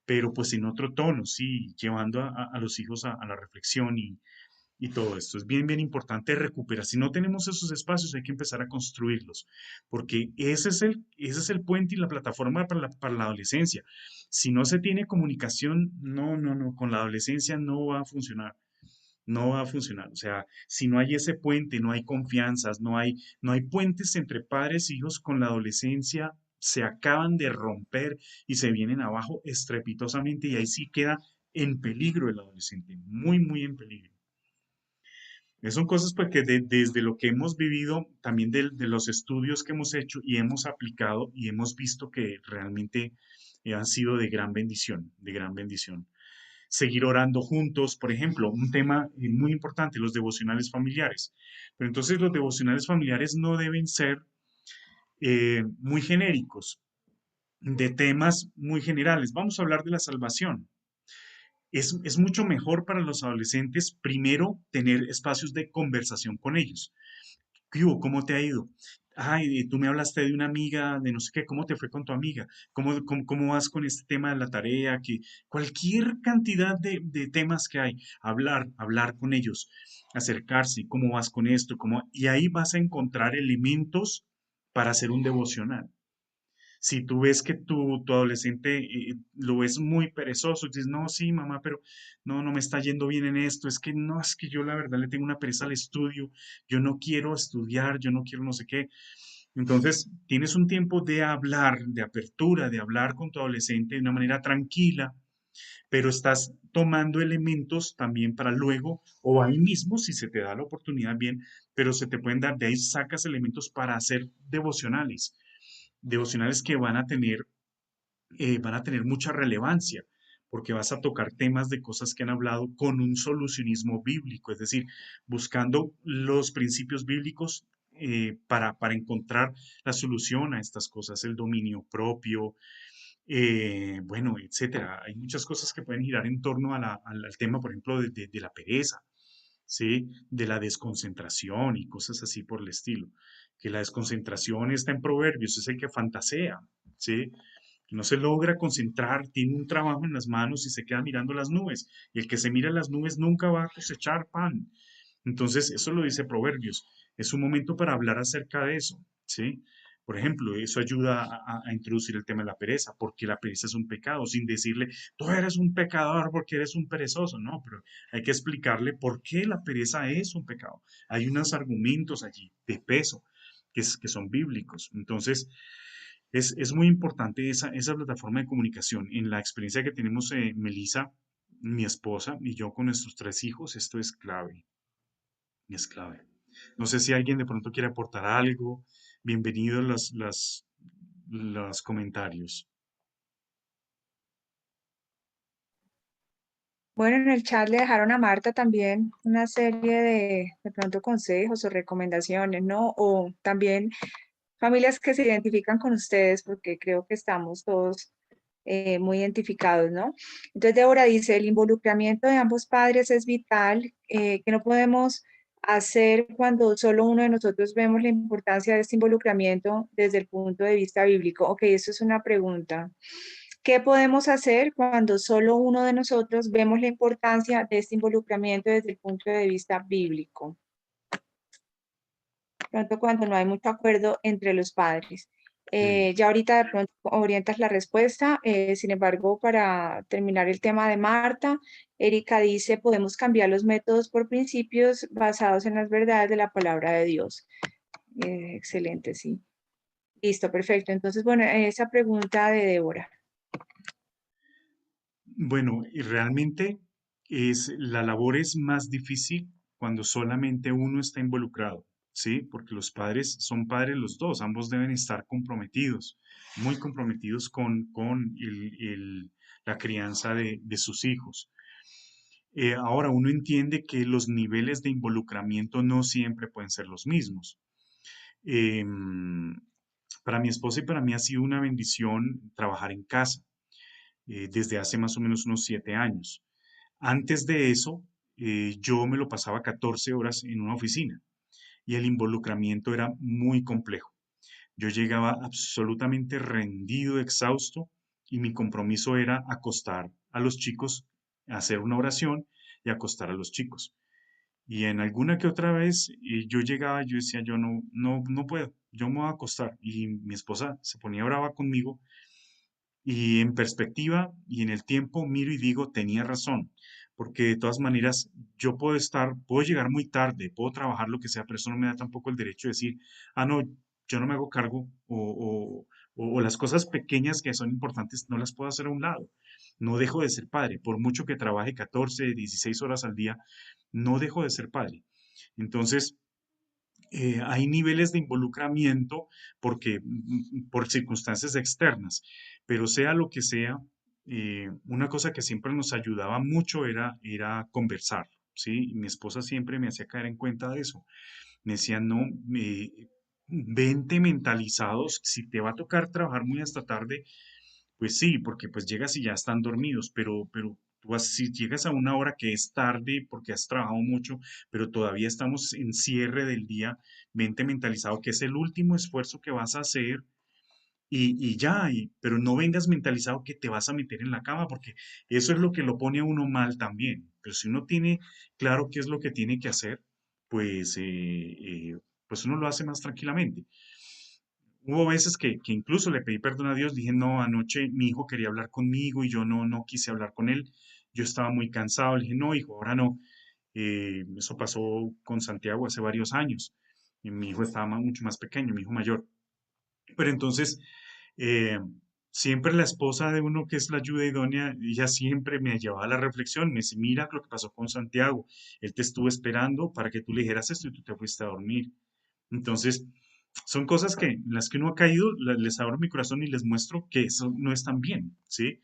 pero pues en otro tono, sí, llevando a los hijos a la reflexión y todo esto. Es bien, bien importante recuperar. Si no tenemos esos espacios, hay que empezar a construirlos, porque ese es el puente y la plataforma para la adolescencia. Si no se tiene comunicación, no, no, no, con la adolescencia no va a funcionar. No va a funcionar. O sea, si no hay ese puente, no hay confianzas, no hay puentes entre padres e hijos con la adolescencia, se acaban de romper y se vienen abajo estrepitosamente y ahí sí queda en peligro el adolescente, muy, muy en peligro. Son cosas pues, que desde lo que hemos vivido, también de los estudios que hemos hecho y hemos aplicado y hemos visto que realmente han sido de gran bendición, de gran bendición. Seguir orando juntos, por ejemplo, un tema muy importante, los devocionales familiares. Pero entonces los devocionales familiares no deben ser muy genéricos, de temas muy generales. Vamos a hablar de la salvación. Es mucho mejor para los adolescentes primero tener espacios de conversación con ellos. ¿Qué hubo? ¿Cómo te ha ido? Ay, tú me hablaste de una amiga, de no sé qué, ¿cómo te fue con tu amiga? ¿Cómo vas con este tema de la tarea? Que cualquier cantidad de temas que hay, hablar con ellos, acercarse, ¿cómo vas con esto? Y ahí vas a encontrar elementos para hacer un devocional. Si tú ves que tu adolescente lo ves muy perezoso, dices, no, sí, mamá, pero no, no me está yendo bien en esto, es que no, es que yo la verdad le tengo una pereza al estudio, yo no quiero estudiar, yo no quiero no sé qué. Entonces, tienes un tiempo de hablar, de apertura, de hablar con tu adolescente de una manera tranquila, pero estás tomando elementos también para luego, o ahí mismo, si se te da la oportunidad bien, pero se te pueden dar, de ahí sacas elementos para hacer devocionales que van a tener mucha relevancia, porque vas a tocar temas de cosas que han hablado con un solucionismo bíblico, es decir, buscando los principios bíblicos para encontrar la solución a estas cosas, el dominio propio, bueno, etcétera. Hay muchas cosas que pueden girar en torno al tema, por ejemplo, de la pereza. ¿sí? De la desconcentración y cosas así por el estilo. Que la desconcentración está en Proverbios, es el que fantasea, ¿sí? Que no se logra concentrar, tiene un trabajo en las manos y se queda mirando las nubes. Y el que se mira las nubes nunca va a cosechar pan. Entonces, eso lo dice Proverbios. Es un momento para hablar acerca de eso, ¿sí? Por ejemplo, eso ayuda a introducir el tema de la pereza, porque la pereza es un pecado, sin decirle, tú eres un pecador porque eres un perezoso, no, pero hay que explicarle por qué la pereza es un pecado. Hay unos argumentos allí de peso que son bíblicos. Entonces, es muy importante esa plataforma de comunicación. En la experiencia que tenemos, Melissa, mi esposa y yo con nuestros 3 hijos, esto es clave, es clave. No sé si alguien de pronto quiere aportar algo. Bienvenidos los comentarios. Bueno, en el chat le dejaron a Marta también una serie de pronto consejos o recomendaciones, ¿no? O también familias que se identifican con ustedes, porque creo que estamos todos muy identificados, ¿no? Entonces, Débora dice, el involucramiento de ambos padres es vital, que no podemos hacer cuando solo uno de nosotros vemos la importancia de este involucramiento desde el punto de vista bíblico. Ok, eso es una pregunta. ¿Qué podemos hacer cuando solo uno de nosotros vemos la importancia de este involucramiento desde el punto de vista bíblico? Pronto cuando no hay mucho acuerdo entre los padres. Sí. Ya ahorita de pronto orientas la respuesta, sin embargo, para terminar el tema de Marta, Erika dice, podemos cambiar los métodos por principios basados en las verdades de la palabra de Dios. Excelente, sí. Listo, perfecto. Entonces, bueno, esa pregunta de Débora. Bueno, y realmente la labor es más difícil cuando solamente uno está involucrado, ¿sí? Porque los padres son padres los dos, ambos deben estar comprometidos, muy comprometidos con la crianza de sus hijos. Ahora, uno entiende que los niveles de involucramiento no siempre pueden ser los mismos. Em, para mi esposa y para mí ha sido una bendición trabajar en casa desde hace más o menos unos 7 años. Antes de eso, yo me lo pasaba 14 horas en una oficina y el involucramiento era muy complejo. Yo llegaba absolutamente rendido, exhausto, y mi compromiso era acostar a los chicos, hacer una oración y acostar a los chicos. Y en alguna que otra vez yo llegaba, yo decía, yo no puedo, yo me voy a acostar. Y mi esposa se ponía brava conmigo y en perspectiva y en el tiempo miro y digo, tenía razón, porque de todas maneras yo puedo llegar muy tarde, puedo trabajar lo que sea, pero eso no me da tampoco el derecho de decir, ah, no, yo no me hago cargo o las cosas pequeñas que son importantes no las puedo hacer a un lado. No dejo de ser padre, por mucho que trabaje 14, 16 horas al día, no dejo de ser padre. Entonces, hay niveles de involucramiento por circunstancias externas, pero sea lo que sea, una cosa que siempre nos ayudaba mucho era conversar, ¿sí? Y mi esposa siempre me hacía caer en cuenta de eso. Me decía, no, vente mentalizados, si te va a tocar trabajar muy hasta tarde, pues sí, porque pues llegas y ya están dormidos, pero si llegas a una hora que es tarde porque has trabajado mucho, pero todavía estamos en cierre del día, vente mentalizado que es el último esfuerzo que vas a hacer y ya, pero no vengas mentalizado que te vas a meter en la cama, porque eso es lo que lo pone a uno mal también. Pero si uno tiene claro qué es lo que tiene que hacer, pues, pues uno lo hace más tranquilamente. Hubo veces que incluso le pedí perdón a Dios, dije, no, anoche mi hijo quería hablar conmigo y yo no quise hablar con él, yo estaba muy cansado, le dije, no, hijo, ahora no. Eso pasó con Santiago hace varios años, y mi hijo estaba mucho más pequeño, mi hijo mayor. Pero entonces, eh, siempre la esposa de uno que es la ayuda idónea, ella siempre me llevaba a la reflexión, me dice, mira lo que pasó con Santiago, él te estuvo esperando para que tú le dijeras esto y tú te fuiste a dormir. Entonces, son cosas que en las que uno ha caído, les abro mi corazón y les muestro que eso no están bien, ¿sí?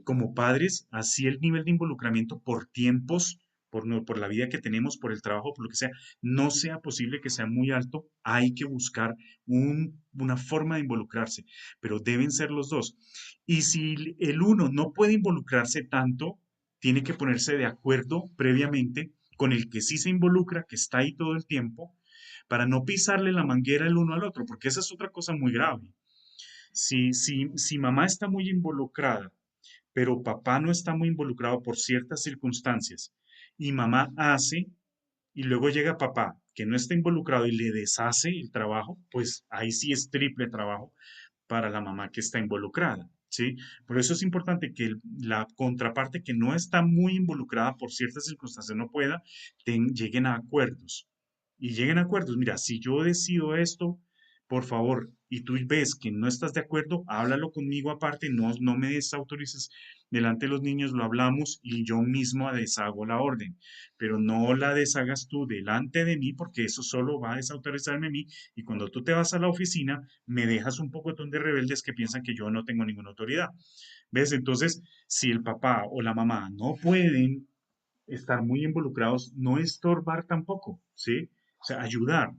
Como padres, así el nivel de involucramiento por tiempos, por la vida que tenemos, por el trabajo, por lo que sea, no sea posible que sea muy alto, hay que buscar una forma de involucrarse, pero deben ser los dos. Y si el uno no puede involucrarse tanto, tiene que ponerse de acuerdo previamente con el que sí se involucra, que está ahí todo el tiempo, para no pisarle la manguera el uno al otro, porque esa es otra cosa muy grave. Si mamá está muy involucrada, pero papá no está muy involucrado por ciertas circunstancias, y mamá hace, y luego llega papá, que no está involucrado y le deshace el trabajo, pues ahí sí es triple trabajo para la mamá que está involucrada, ¿sí? Por eso es importante que la contraparte que no está muy involucrada por ciertas circunstancias no pueda, lleguen a acuerdos. Y lleguen a acuerdos. Mira, si yo decido esto, por favor, y tú ves que no estás de acuerdo, háblalo conmigo aparte, no me desautorices delante de los niños, lo hablamos y yo mismo deshago la orden, pero no la deshagas tú delante de mí porque eso solo va a desautorizarme a mí y cuando tú te vas a la oficina me dejas un pocotón de rebeldes que piensan que yo no tengo ninguna autoridad. ¿Ves? Entonces, si el papá o la mamá no pueden estar muy involucrados, no estorbar tampoco, ¿sí? O sea, ayudar.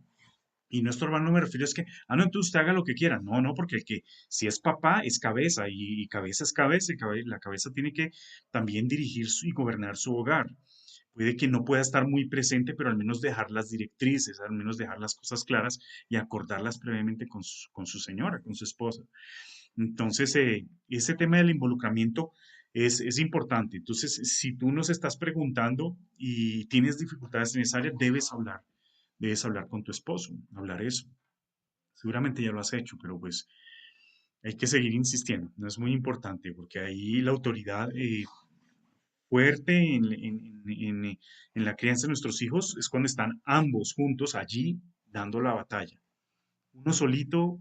Y no estorbar no me refiero es que, no, entonces usted haga lo que quiera. No, no, porque el que si es papá es cabeza y cabeza es cabeza y la cabeza tiene que también dirigir y gobernar su hogar. Puede que no pueda estar muy presente, pero al menos dejar las directrices, al menos dejar las cosas claras y acordarlas previamente con su señora, con su esposa. Entonces, ese tema del involucramiento es importante. Entonces, si tú nos estás preguntando y tienes dificultades en esa área, debes hablar con tu esposo, hablar eso. Seguramente ya lo has hecho, pero pues hay que seguir insistiendo. No es muy importante porque ahí la autoridad fuerte en la crianza de nuestros hijos es cuando están ambos juntos allí dando la batalla. Uno solito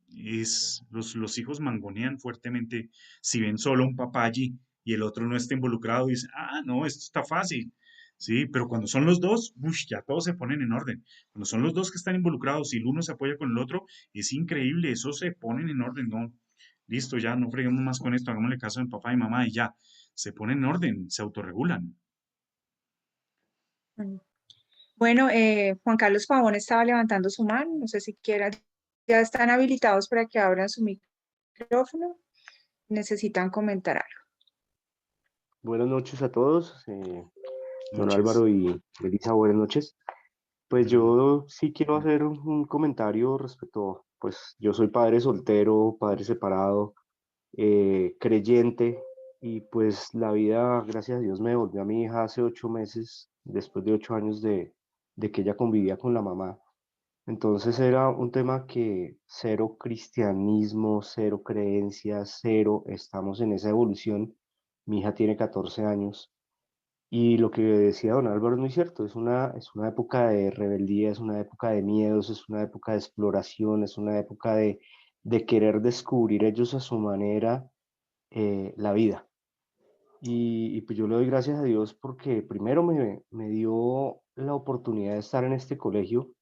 los hijos mangonean fuertemente si ven solo un papá allí y el otro no está involucrado, dicen, no, esto está fácil. Sí, pero cuando son los dos, ya todos se ponen en orden. Cuando son los dos que están involucrados y el uno se apoya con el otro, es increíble, eso se ponen en orden, no, listo, ya no freguemos más con esto, hagámosle caso a mi papá y mamá y ya, se ponen en orden, se autorregulan. Mm. Bueno, Juan Carlos Pavón estaba levantando su mano, no sé si quiera, ya están habilitados para que abran su micrófono, necesitan comentar algo. Buenas noches a todos, don Noches. Álvaro y Elisa, buenas noches. Pues Buenas noches. yo sí quiero hacer un comentario respecto, pues yo soy padre soltero, padre separado, creyente, y pues la vida, gracias a Dios, me devolvió a mi hija hace 8 meses, después de 8 años de que ella convivía con la mamá. Entonces era un tema que cero cristianismo, cero creencias, cero, estamos en esa evolución. Mi hija tiene 14 años y lo que decía don Álvaro es muy cierto, es una época de rebeldía, es una época de miedos, es una época de exploración, es una época de querer descubrir ellos a su manera la vida. Y pues yo le doy gracias a Dios porque primero me dio la oportunidad de estar en este colegio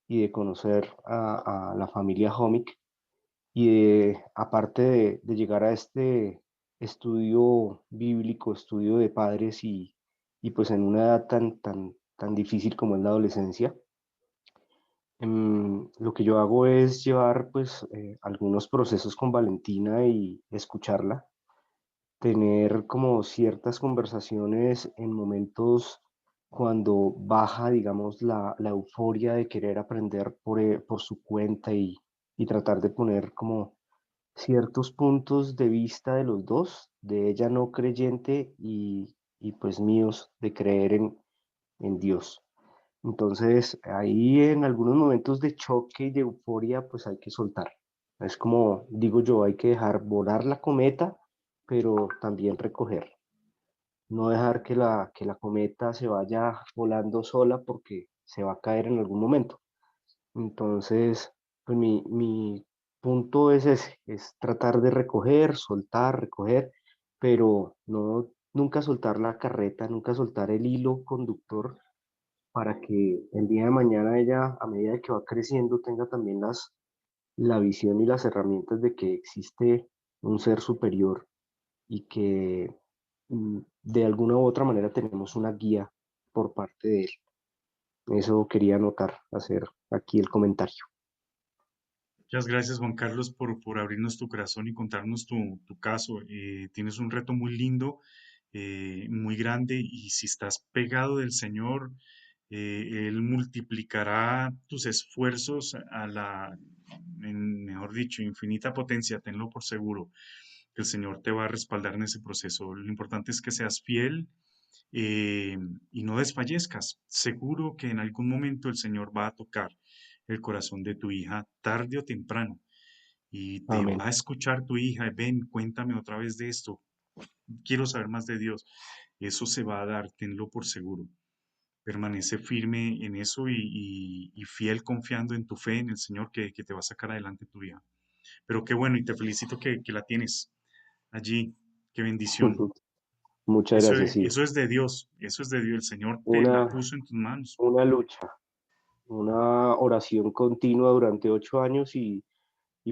y de conocer a la familia Homic y aparte de llegar a este estudio bíblico, estudio de padres y pues en una edad tan difícil como es la adolescencia, lo que yo hago es llevar pues algunos procesos con Valentina y escucharla, tener como ciertas conversaciones en momentos cuando baja, digamos, la euforia de querer aprender por su cuenta y tratar de poner como ciertos puntos de vista de los dos, de ella no creyente y pues míos de creer en Dios. Entonces, ahí en algunos momentos de choque y de euforia, pues hay que soltar. Es como digo yo, hay que dejar volar la cometa, pero también recoger. No dejar que la cometa se vaya volando sola porque se va a caer en algún momento. Entonces, pues mi punto es ese, es tratar de recoger, soltar, recoger, pero no, nunca soltar la carreta, nunca soltar el hilo conductor para que el día de mañana ella, a medida que va creciendo, tenga también la visión y las herramientas de que existe un ser superior y que de alguna u otra manera tenemos una guía por parte de él. Eso quería anotar, hacer aquí el comentario. Muchas gracias, Juan Carlos, por abrirnos tu corazón y contarnos tu caso. Tienes un reto muy lindo muy grande, y si estás pegado del Señor, Él multiplicará tus esfuerzos mejor dicho, infinita potencia, tenlo por seguro, que el Señor te va a respaldar en ese proceso. Lo importante es que seas fiel, eh, y no desfallezcas. Seguro que en algún momento el Señor va a tocar el corazón de tu hija tarde o temprano, y te Amén. va a escuchar tu hija: ven, cuéntame otra vez de esto, quiero saber más de Dios. Eso se va a dar, tenlo por seguro. Permanece firme en eso, y fiel, confiando en tu fe en el Señor, que te va a sacar adelante tu hija. Pero qué bueno, y te felicito que la tienes allí. Qué bendición. Muchas Eso, gracias, sí. eso es de Dios, eso es de Dios. El Señor te la Una, puso en tus manos. una lucha, una oración continua durante 8 años y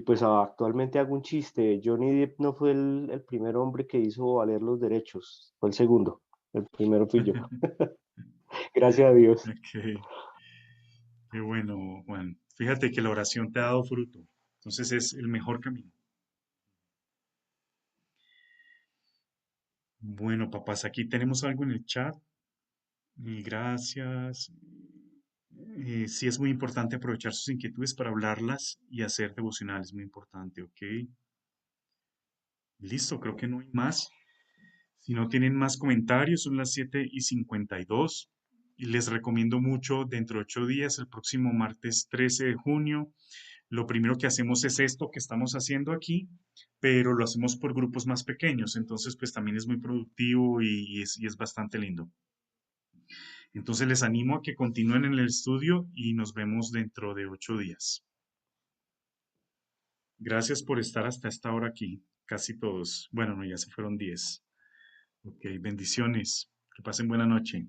pues actualmente hago un chiste. Johnny Depp no fue el primer hombre que hizo valer los derechos, fue el segundo. El primero fui yo. Gracias a Dios. Ok, qué bueno, Juan. Fíjate que la oración te ha dado fruto. Entonces es el mejor camino. Bueno, papás, aquí tenemos algo en el chat. Gracias. Sí, es muy importante aprovechar sus inquietudes para hablarlas y hacer devocionales. Muy importante, ¿ok? Listo, creo que no hay más. Si no tienen más comentarios, son las 7:52. Y les recomiendo mucho, dentro de 8 días, el próximo martes 13 de junio. Lo primero que hacemos es esto que estamos haciendo aquí, pero lo hacemos por grupos más pequeños. Entonces, pues también es muy productivo, y es bastante lindo. Entonces les animo a que continúen en el estudio, y nos vemos dentro de 8 días. Gracias por estar hasta esta hora aquí, casi todos. Bueno, no, ya se fueron 10. Ok, bendiciones. Que pasen buena noche.